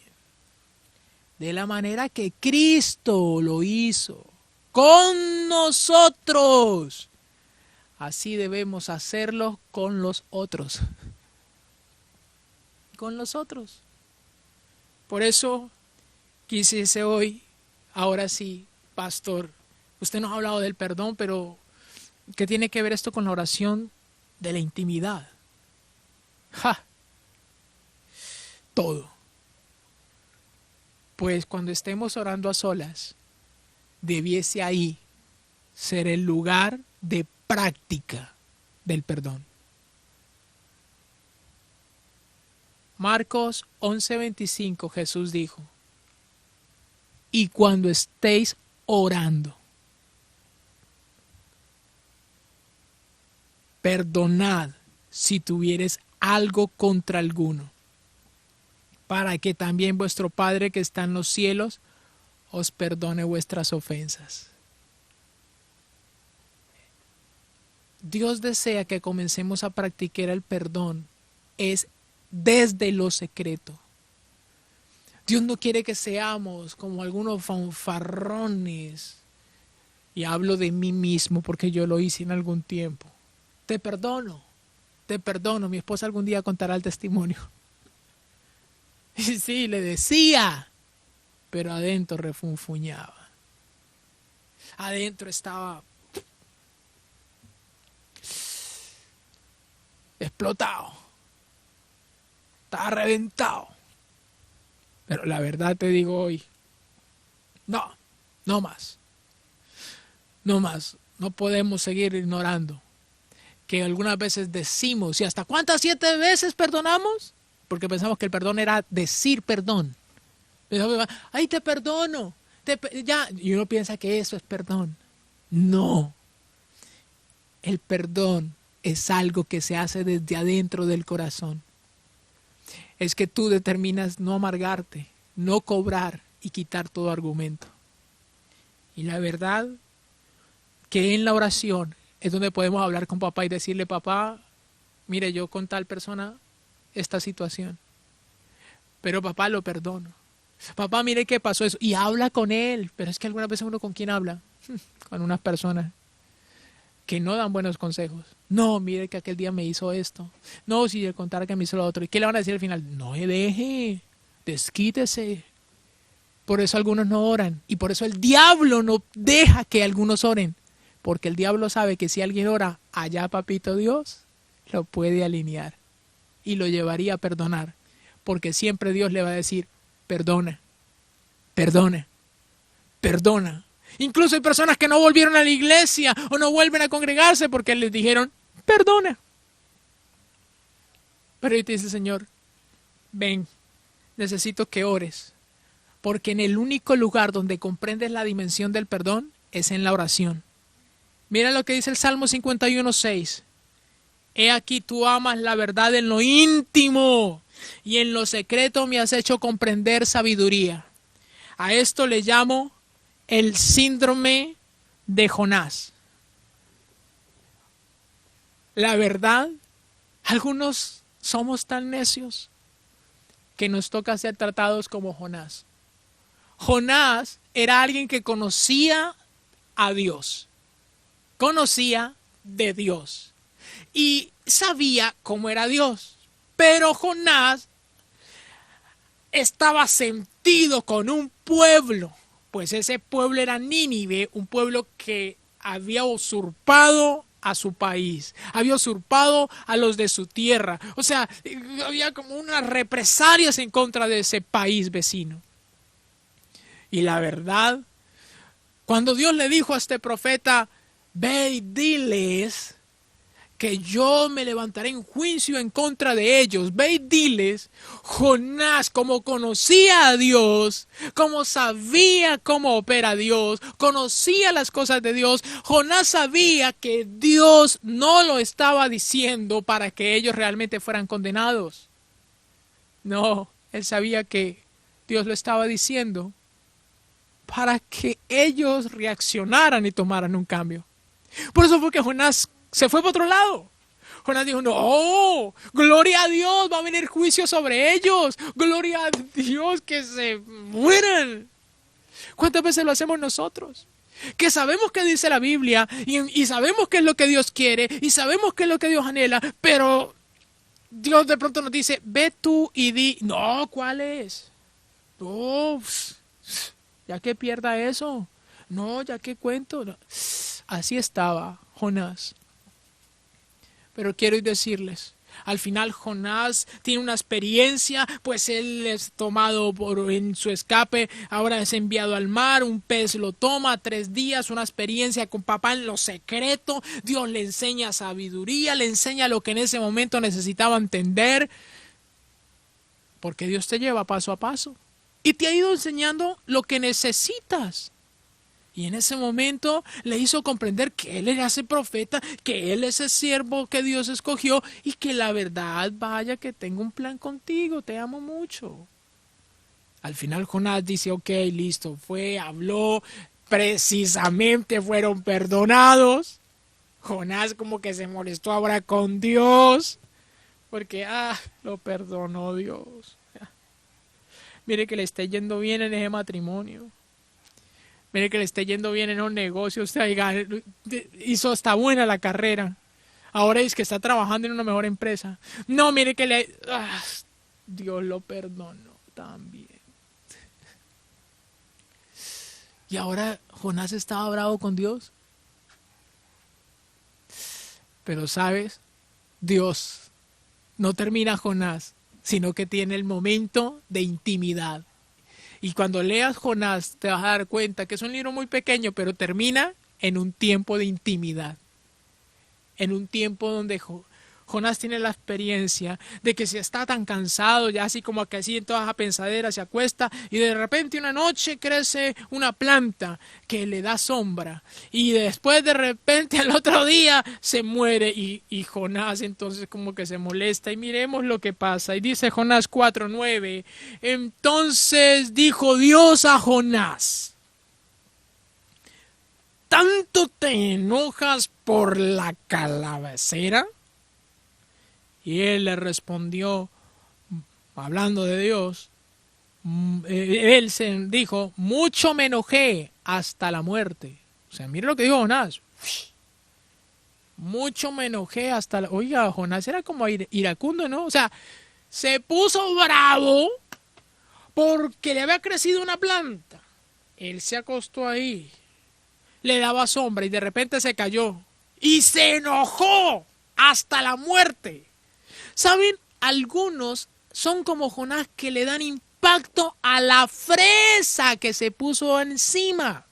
de la manera que Cristo lo hizo con nosotros, así debemos hacerlo con los otros. Con los otros. Por eso quisiese hoy, ahora sí, pastor, usted nos ha hablado del perdón, pero ¿qué tiene que ver esto con la oración de la intimidad? ¡Ja! Todo. Pues cuando estemos orando a solas, debiese ahí ser el lugar de práctica del perdón. Marcos 11:25, Jesús dijo, y cuando estéis orando, perdonad si tuvieres algo contra alguno, para que también vuestro Padre que está en los cielos os perdone vuestras ofensas. Dios desea que comencemos a practicar el perdón, es desde lo secreto. Dios no quiere que seamos como algunos fanfarrones, y hablo de mí mismo porque yo lo hice en algún tiempo. Te perdono, mi esposa algún día contará el testimonio. Y sí, le decía, pero adentro refunfuñaba. Adentro estaba explotado. Estaba reventado. Pero la verdad te digo hoy, no, no más. No más. No podemos seguir ignorando que algunas veces decimos, ¿y hasta cuántas 7 veces perdonamos? Porque pensamos que el perdón era decir perdón. Ay, te perdono. Ya. Y uno piensa que eso es perdón. No. El perdón es algo que se hace desde adentro del corazón. Es que tú determinas no amargarte, no cobrar y quitar todo argumento. Y la verdad que en la oración es donde podemos hablar con papá y decirle, papá, mire, yo con tal persona esta situación, pero papá lo perdono. Papá, mire qué pasó eso. Y habla con él. Pero es que algunas veces uno con quién habla. Con unas personas que no dan buenos consejos. No, mire que aquel día me hizo esto. No, si le contara que me hizo lo otro. ¿Y qué le van a decir al final? No me deje, desquítese. Por eso algunos no oran. Y por eso el diablo no deja que algunos oren. Porque el diablo sabe que si alguien ora, allá papito Dios lo puede alinear. Y lo llevaría a perdonar. Porque siempre Dios le va a decir, perdona, perdona, perdona. Incluso hay personas que no volvieron a la iglesia o no vuelven a congregarse porque les dijeron, perdona. Pero hoy te dice el Señor, ven, necesito que ores. Porque en el único lugar donde comprendes la dimensión del perdón es en la oración. Mira lo que dice el Salmo 51:6. He aquí tú amas la verdad en lo íntimo y en lo secreto me has hecho comprender sabiduría. A esto le llamo el síndrome de Jonás. La verdad, algunos somos tan necios que nos toca ser tratados como Jonás. Jonás era alguien que conocía a Dios, conocía de Dios y sabía cómo era Dios. Pero Jonás estaba sentido con un pueblo, pues ese pueblo era Nínive, un pueblo que había usurpado a su país, había usurpado a los de su tierra. O sea, había como unas represalias en contra de ese país vecino. Y la verdad, cuando Dios le dijo a este profeta, ve y diles que yo me levantaré en juicio en contra de ellos. Ve y diles, Jonás, como conocía a Dios, como sabía cómo opera Dios, conocía las cosas de Dios, Jonás sabía que Dios no lo estaba diciendo para que ellos realmente fueran condenados. No, él sabía que Dios lo estaba diciendo para que ellos reaccionaran y tomaran un cambio. Por eso fue que Jonás se fue para otro lado. Jonás dijo, no, gloria a Dios, va a venir juicio sobre ellos. Gloria a Dios, que se mueran. ¿Cuántas veces lo hacemos nosotros? Que sabemos qué dice la Biblia y sabemos qué es lo que Dios quiere y sabemos qué es lo que Dios anhela, pero Dios de pronto nos dice, ve tú y di, no, ¿cuál es? No, ya que pierda eso. No, ya que cuento. No. Así estaba Jonás. Pero quiero decirles, al final Jonás tiene una experiencia, pues él es tomado en su escape, ahora es enviado al mar, un pez lo toma, 3 días, una experiencia con papá en lo secreto, Dios le enseña sabiduría, le enseña lo que en ese momento necesitaba entender, porque Dios te lleva paso a paso y te ha ido enseñando lo que necesitas. Y en ese momento le hizo comprender que él era ese profeta, que él es ese siervo que Dios escogió y que la verdad, vaya que tengo un plan contigo, te amo mucho. Al final Jonás dice, ok, listo, fue, habló, precisamente fueron perdonados. Jonás como que se molestó ahora con Dios, porque, lo perdonó Dios. Mire que le está yendo bien en ese matrimonio. Mire que le esté yendo bien en un negocio, usted hizo hasta buena la carrera. Ahora es que está trabajando en una mejor empresa. No, mire que Dios lo perdonó también. Y ahora Jonás estaba bravo con Dios. Pero sabes, Dios no termina Jonás, sino que tiene el momento de intimidad. Y cuando leas Jonás te vas a dar cuenta que es un libro muy pequeño, pero termina en un tiempo de intimidad. En un tiempo donde Jonás tiene la experiencia de que si está tan cansado, ya así como que así en toda esa pensadera se acuesta y de repente una noche crece una planta que le da sombra y después de repente al otro día se muere y Jonás entonces como que se molesta y miremos lo que pasa y dice Jonás 4:9, entonces dijo Dios a Jonás, ¿tanto te enojas por la calabacera? Y él le respondió, hablando de Dios, él se dijo, mucho me enojé hasta la muerte. O sea, mire lo que dijo Jonás. Mucho me enojé hasta la... Oiga, Jonás era como iracundo, ¿no? O sea, se puso bravo porque le había crecido una planta. Él se acostó ahí, le daba sombra y de repente se cayó. Y se enojó hasta la muerte. ¿Saben? Algunos son como Jonás que le dan impacto a la fresa que se puso encima.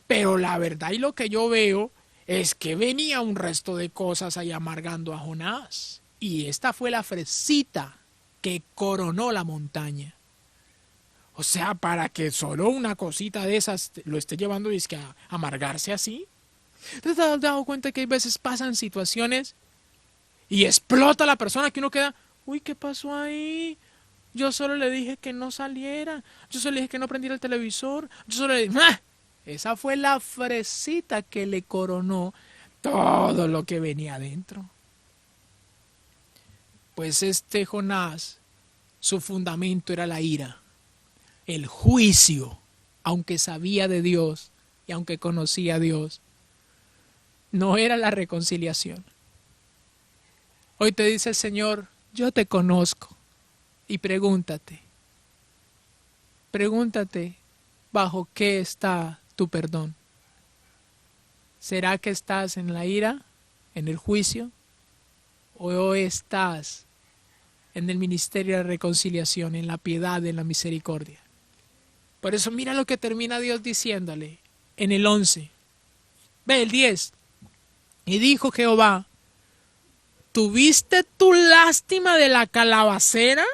Pero la verdad y lo que yo veo es que venía un resto de cosas ahí amargando a Jonás. Y esta fue la fresita que coronó la montaña. O sea, para que solo una cosita de esas lo esté llevando y es que a amargarse así. ¿Te has dado cuenta que hay veces pasan situaciones y explota la persona que uno queda, uy, ¿qué pasó ahí? Yo solo le dije que no saliera, yo solo le dije que no prendiera el televisor, yo solo le dije, ¡ah! Esa fue la fresita que le coronó todo lo que venía adentro. Pues este Jonás, su fundamento era la ira, el juicio, aunque sabía de Dios y aunque conocía a Dios, no era la reconciliación. Hoy te dice el Señor, yo te conozco. Y pregúntate, ¿bajo qué está tu perdón? ¿Será que estás en la ira, en el juicio? ¿O estás en el ministerio de reconciliación, en la piedad, en la misericordia? Por eso mira lo que termina Dios diciéndole en el 11. Ve el 10. Y dijo Jehová, ¿tuviste tu lástima de la calabacera,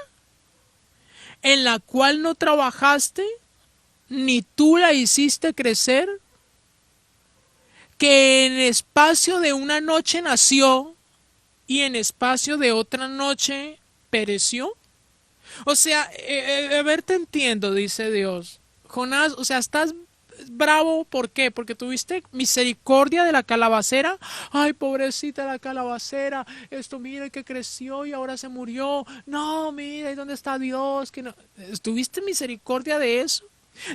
en la cual no trabajaste, ni tú la hiciste crecer? Que en espacio de una noche nació, y en espacio de otra noche pereció. O sea, a ver, te entiendo, dice Dios. Jonás, o sea, estás bravo, ¿por qué? Porque tuviste misericordia de la calabacera. Ay, pobrecita la calabacera, esto mira que creció y ahora se murió. No, mira, ¿y dónde está Dios? Que no. ¿Tuviste misericordia de eso?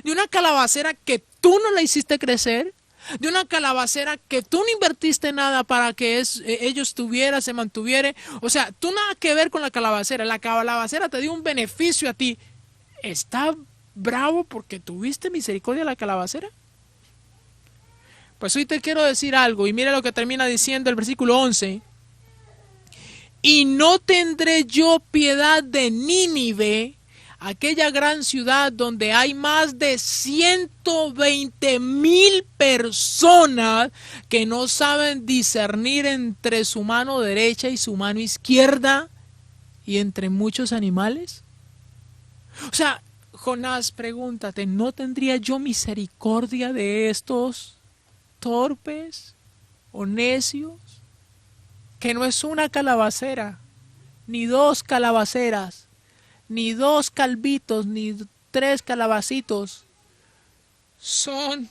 De una calabacera que tú no la hiciste crecer, de una calabacera que tú no invertiste nada para que ellos se mantuviera. O sea, tú nada que ver con la calabacera te dio un beneficio a ti. ¿Está bravo porque tuviste misericordia de la calabacera? Pues hoy te quiero decir algo y mira lo que termina diciendo el versículo 11. Y no tendré yo piedad de Nínive, aquella gran ciudad donde hay más de 120,000 personas que no saben discernir entre su mano derecha y su mano izquierda y entre muchos animales. O sea, Jonás, pregúntate, ¿no tendría yo misericordia de estos torpes o necios? Que no es una calabacera, ni dos calabaceras, ni dos calvitos, ni tres calabacitos. Son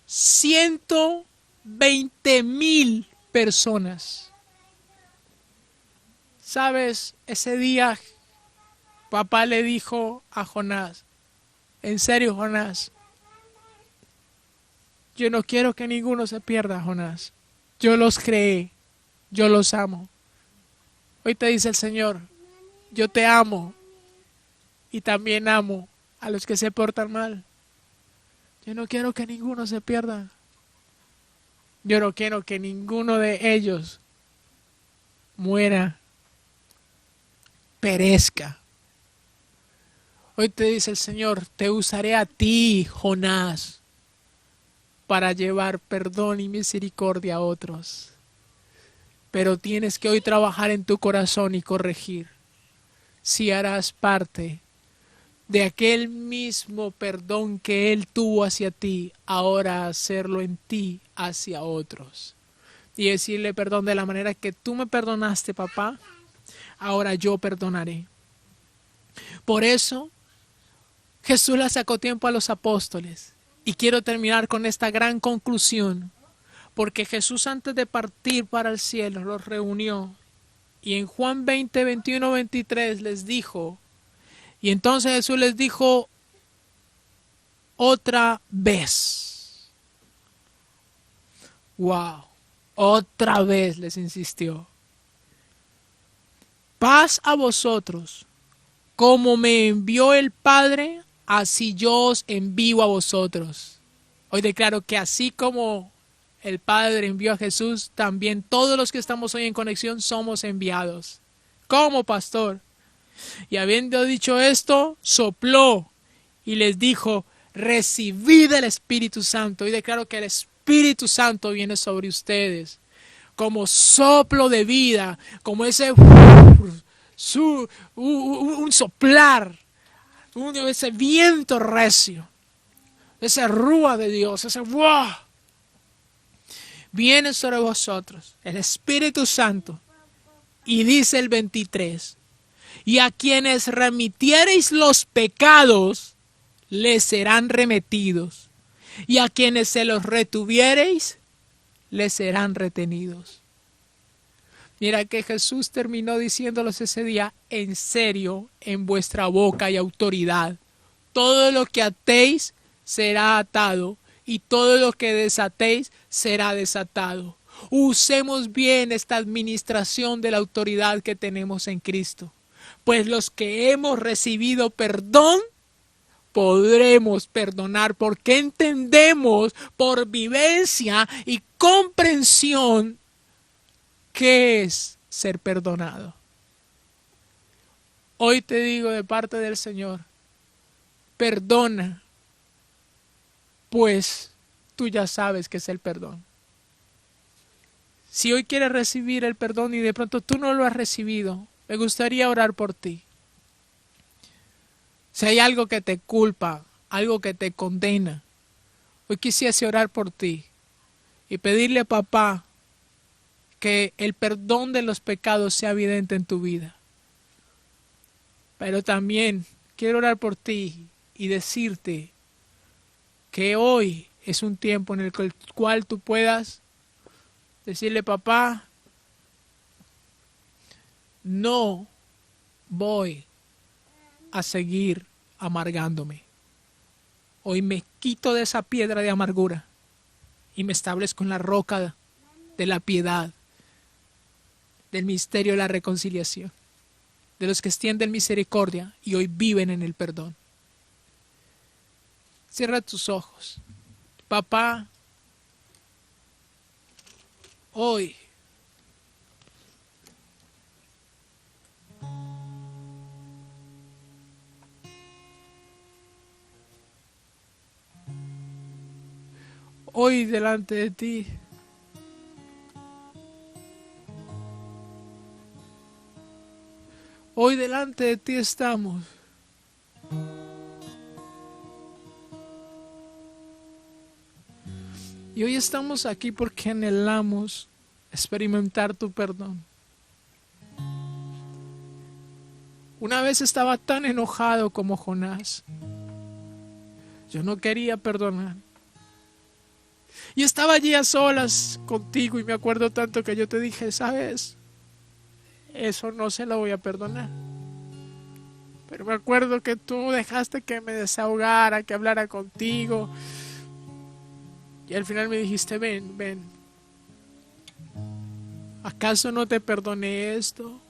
120,000 personas. ¿Sabes? Ese día papá le dijo a Jonás, en serio, Jonás, yo no quiero que ninguno se pierda, Jonás. Yo los creé, yo los amo. Hoy te dice el Señor, yo te amo y también amo a los que se portan mal. Yo no quiero que ninguno se pierda. Yo no quiero que ninguno de ellos muera, perezca. Hoy te dice el Señor, te usaré a ti, Jonás, para llevar perdón y misericordia a otros. Pero tienes que hoy trabajar en tu corazón y corregir. Si harás parte de aquel mismo perdón que Él tuvo hacia ti, ahora hacerlo en ti hacia otros. Y decirle perdón de la manera que tú me perdonaste, papá, ahora yo perdonaré. Por eso Jesús le sacó tiempo a los apóstoles. Y quiero terminar con esta gran conclusión, porque Jesús antes de partir para el cielo los reunió. Y en Juan 20, 21, 23 les dijo, y entonces Jesús les dijo otra vez. Wow, otra vez les insistió. Paz a vosotros, como me envió el Padre, así yo os envío a vosotros. Hoy declaro que así como el Padre envió a Jesús, también todos los que estamos hoy en conexión somos enviados. Como pastor. Y habiendo dicho esto, sopló y les dijo, recibid el Espíritu Santo. Y declaro que el Espíritu Santo viene sobre ustedes como soplo de vida, como ese un soplar, ese viento recio, esa rúa de Dios, ese wow, viene sobre vosotros, el Espíritu Santo. Y dice el 23, y a quienes remitiereis los pecados, les serán remitidos. Y a quienes se los retuviereis, les serán retenidos. Mira que Jesús terminó diciéndolos ese día, en serio, en vuestra boca hay autoridad. Todo lo que atéis será atado, y todo lo que desatéis será desatado. Usemos bien esta administración de la autoridad que tenemos en Cristo. Pues los que hemos recibido perdón, podremos perdonar porque entendemos por vivencia y comprensión qué es ser perdonado. Hoy te digo de parte del Señor, perdona, pues tú ya sabes qué es el perdón. Si hoy quieres recibir el perdón y de pronto tú no lo has recibido, me gustaría orar por ti. Si hay algo que te culpa, algo que te condena, hoy quisiese orar por ti y pedirle a papá que el perdón de los pecados sea evidente en tu vida. Pero también quiero orar por ti y decirte que hoy es un tiempo en el cual tú puedas decirle, papá, no voy a seguir amargándome. Hoy me quito de esa piedra de amargura y me establezco en la roca de la piedad, del misterio de la reconciliación, de los que extienden misericordia y hoy viven en el perdón. Cierra tus ojos. Papá, hoy delante de ti delante de ti estamos. Y hoy estamos aquí porque anhelamos experimentar tu perdón. Una vez estaba tan enojado como Jonás. Yo no quería perdonar. Y estaba allí a solas contigo y me acuerdo tanto que yo te dije, ¿sabes? Eso no se lo voy a perdonar. Pero me acuerdo que tú dejaste que me desahogara, que hablara contigo. Y al final me dijiste, ven, ven. ¿Acaso no te perdoné esto?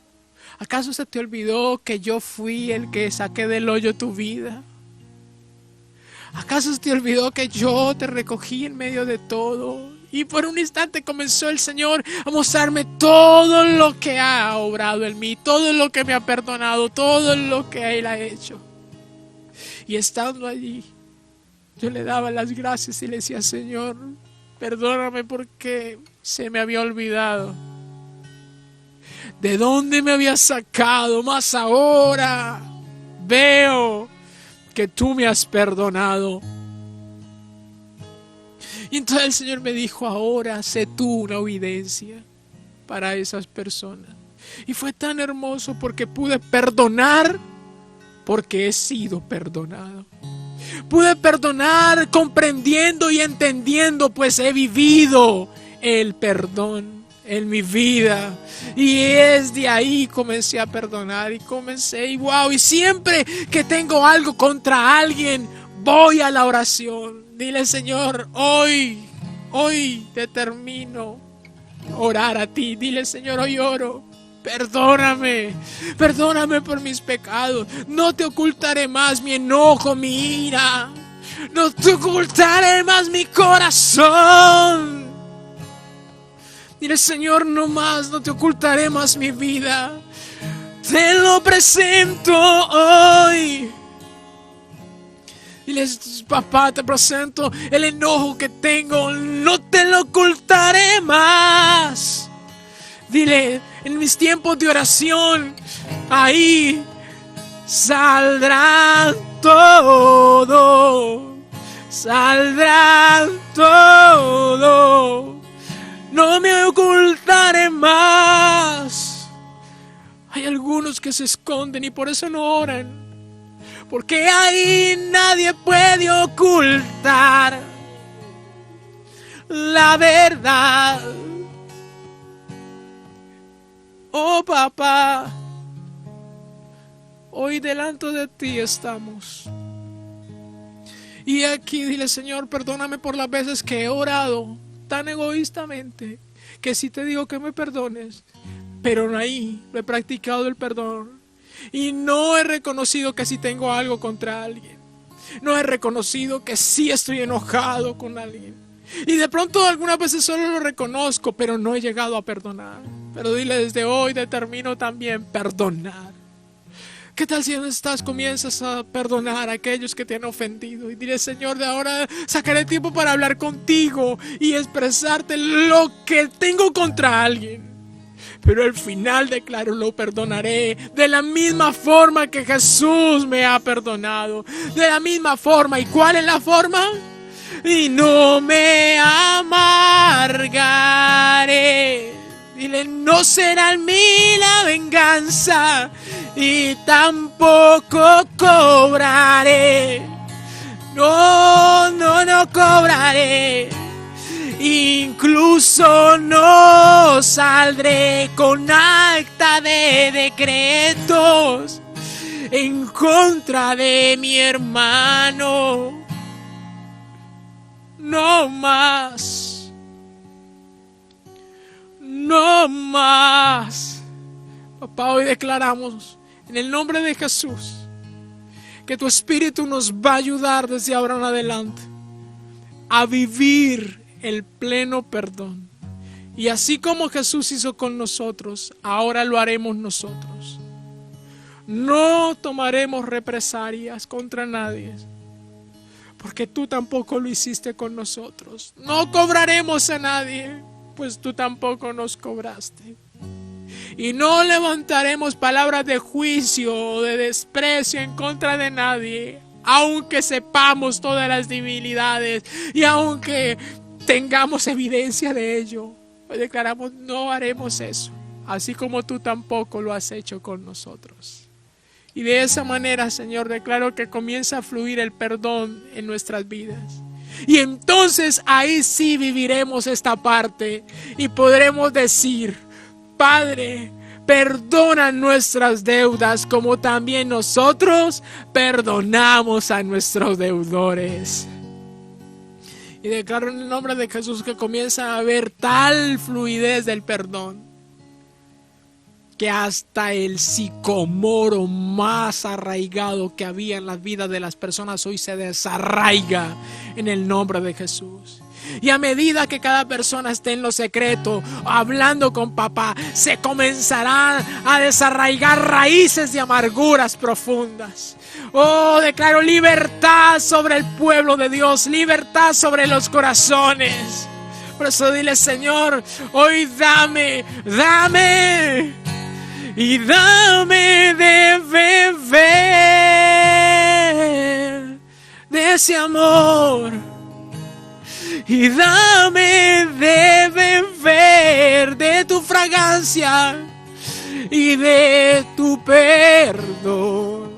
¿Acaso se te olvidó que yo fui el que saqué del hoyo tu vida? ¿Acaso se te olvidó que yo te recogí en medio de todo? Y por un instante comenzó el Señor a mostrarme todo lo que ha obrado en mí, todo lo que me ha perdonado, todo lo que Él ha hecho. Y estando allí, yo le daba las gracias y le decía: Señor, perdóname porque se me había olvidado de dónde me había sacado, mas ahora veo que tú me has perdonado. Y entonces el Señor me dijo: ahora sé tú una evidencia para esas personas. Y fue tan hermoso porque pude perdonar porque he sido perdonado. Pude perdonar comprendiendo y entendiendo, pues he vivido el perdón en mi vida. Y desde ahí comencé a perdonar y wow, y siempre que tengo algo contra alguien, voy a la oración. Dile: Señor, hoy determino orar a ti. Dile: Señor, hoy oro. Perdóname por mis pecados. No te ocultaré más mi enojo, mi ira. No te ocultaré más mi corazón. Dile: Señor, no más, no te ocultaré más mi vida. Te lo presento hoy. Dile: papá, te presento el enojo que tengo. No te lo ocultaré más. Dile: en mis tiempos de oración, ahí saldrá todo. Saldrá todo. No me ocultaré más. Hay algunos que se esconden y por eso no oran. Porque ahí nadie puede ocultar la verdad. Oh, papá, hoy delante de ti estamos. Y aquí dile: Señor, perdóname por las veces que he orado tan egoístamente, que sí te digo que me perdones, pero ahí no he practicado el perdón. Y no he reconocido que sí tengo algo contra alguien. No he reconocido que sí estoy enojado con alguien. Y de pronto algunas veces solo lo reconozco, pero no he llegado a perdonar. Pero dile: desde hoy determino también perdonar. ¿Qué tal si comienzas a perdonar a aquellos que te han ofendido? Y dile: Señor, de ahora sacaré tiempo para hablar contigo y expresarte lo que tengo contra alguien. Pero al final declaro: lo perdonaré de la misma forma que Jesús me ha perdonado. De la misma forma. ¿Y cuál es la forma? Y no me amargaré. Dile: no será en mí la venganza y tampoco cobraré. No cobraré. Incluso no saldré con acta de decretos en contra de mi hermano. No más. No más. Papá, hoy declaramos en el nombre de Jesús que tu Espíritu nos va a ayudar desde ahora en adelante a vivir el pleno perdón. Y así como Jesús hizo con nosotros, ahora lo haremos nosotros. No tomaremos represalias contra nadie, porque tú tampoco lo hiciste con nosotros. No cobraremos a nadie, pues tú tampoco nos cobraste. Y no levantaremos palabras de juicio o de desprecio en contra de nadie, aunque sepamos todas las debilidades y aunque tengamos evidencia de ello. Hoy declaramos: no haremos eso, así como tú tampoco lo has hecho con nosotros. Y de esa manera, Señor, declaro que comienza a fluir el perdón en nuestras vidas. Y entonces ahí sí viviremos esta parte y podremos decir: Padre, perdona nuestras deudas como también nosotros perdonamos a nuestros deudores. Y declaro en el nombre de Jesús que comienza a haber tal fluidez del perdón que hasta el sicomoro más arraigado que había en la vida de las personas hoy se desarraiga en el nombre de Jesús. Y a medida que cada persona esté en lo secreto, hablando con papá, se comenzarán a desarraigar raíces de amarguras profundas. Oh, declaro libertad sobre el pueblo de Dios, libertad sobre los corazones. Por eso dile, Señor, hoy dame y dame de beber de ese amor. Y dame de beber de tu fragancia y de tu perdón.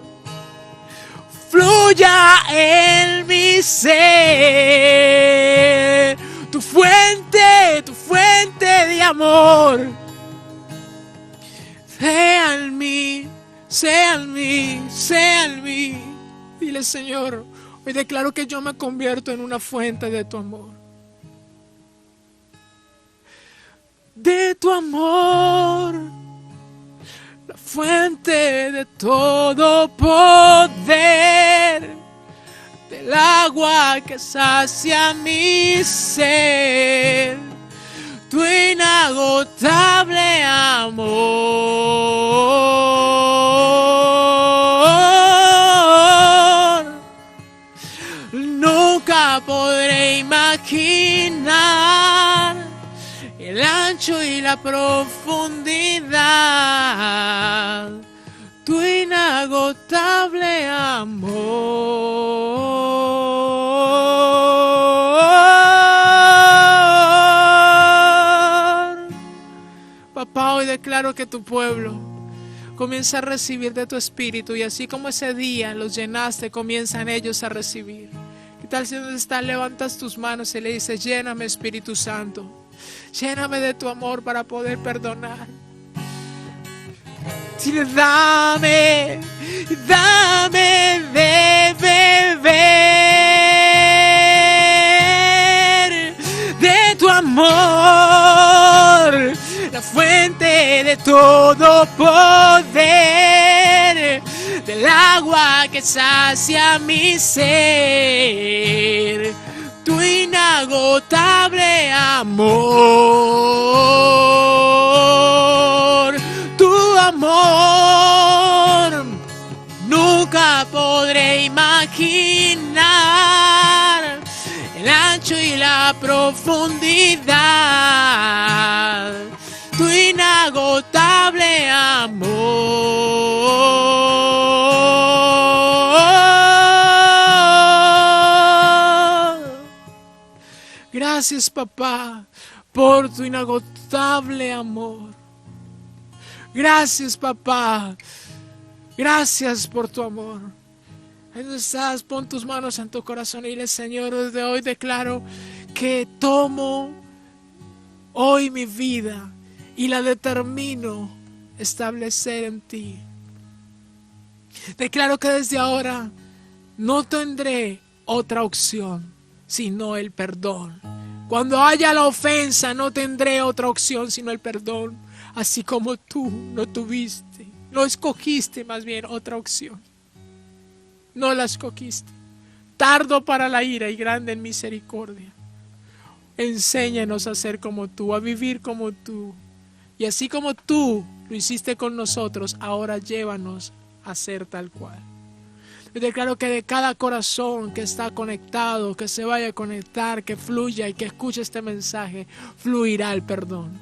Fluya en mi ser tu fuente de amor. Sea en mí, sea en mí, sea en mí. Dile, Señor, hoy declaro que yo me convierto en una fuente de tu amor. De tu amor, la fuente de todo poder, del agua que sacia mi ser, tu inagotable amor. Nunca podré imaginar el ancho y la profundidad, tu inagotable amor. Papá, hoy declaro que tu pueblo comienza a recibir de tu espíritu, y así como ese día los llenaste, comienzan ellos a recibir. ¿Qué tal si donde estás levantas tus manos y le dices: lléname, Espíritu Santo, lléname de tu amor para poder perdonar? Dile: dame de beber de tu amor, la fuente de todo poder, del agua que sacia mi ser, tu inagotable amor, tu amor. Nunca podré imaginar el ancho y la profundidad, tu inagotable amor. Gracias, papá, por tu inagotable amor. Gracias, papá. Gracias por tu amor. Ahí donde estás, pon tus manos en tu corazón y dile: Señor, desde hoy declaro que tomo hoy mi vida y la determino establecer en ti. Declaro que desde ahora no tendré otra opción sino el perdón. Cuando haya la ofensa, no tendré otra opción sino el perdón. Así como tú no tuviste, no escogiste más bien otra opción. No la escogiste. Tardo para la ira y grande en misericordia. Enséñanos a ser como tú, a vivir como tú. Y así como tú lo hiciste con nosotros, ahora llévanos a ser tal cual. Yo declaro que de cada corazón que está conectado, que se vaya a conectar, que fluya y que escuche este mensaje, fluirá el perdón.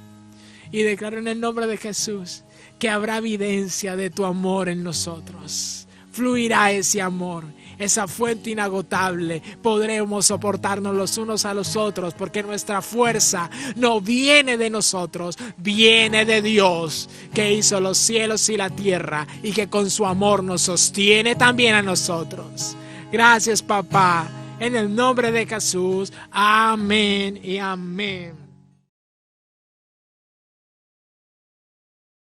Y declaro en el nombre de Jesús que habrá evidencia de tu amor en nosotros. Fluirá ese amor, esa fuente inagotable. Podremos soportarnos los unos a los otros, porque nuestra fuerza no viene de nosotros, viene de Dios, que hizo los cielos y la tierra y que con su amor nos sostiene también a nosotros. Gracias, papá, en el nombre de Jesús. Amén y amén.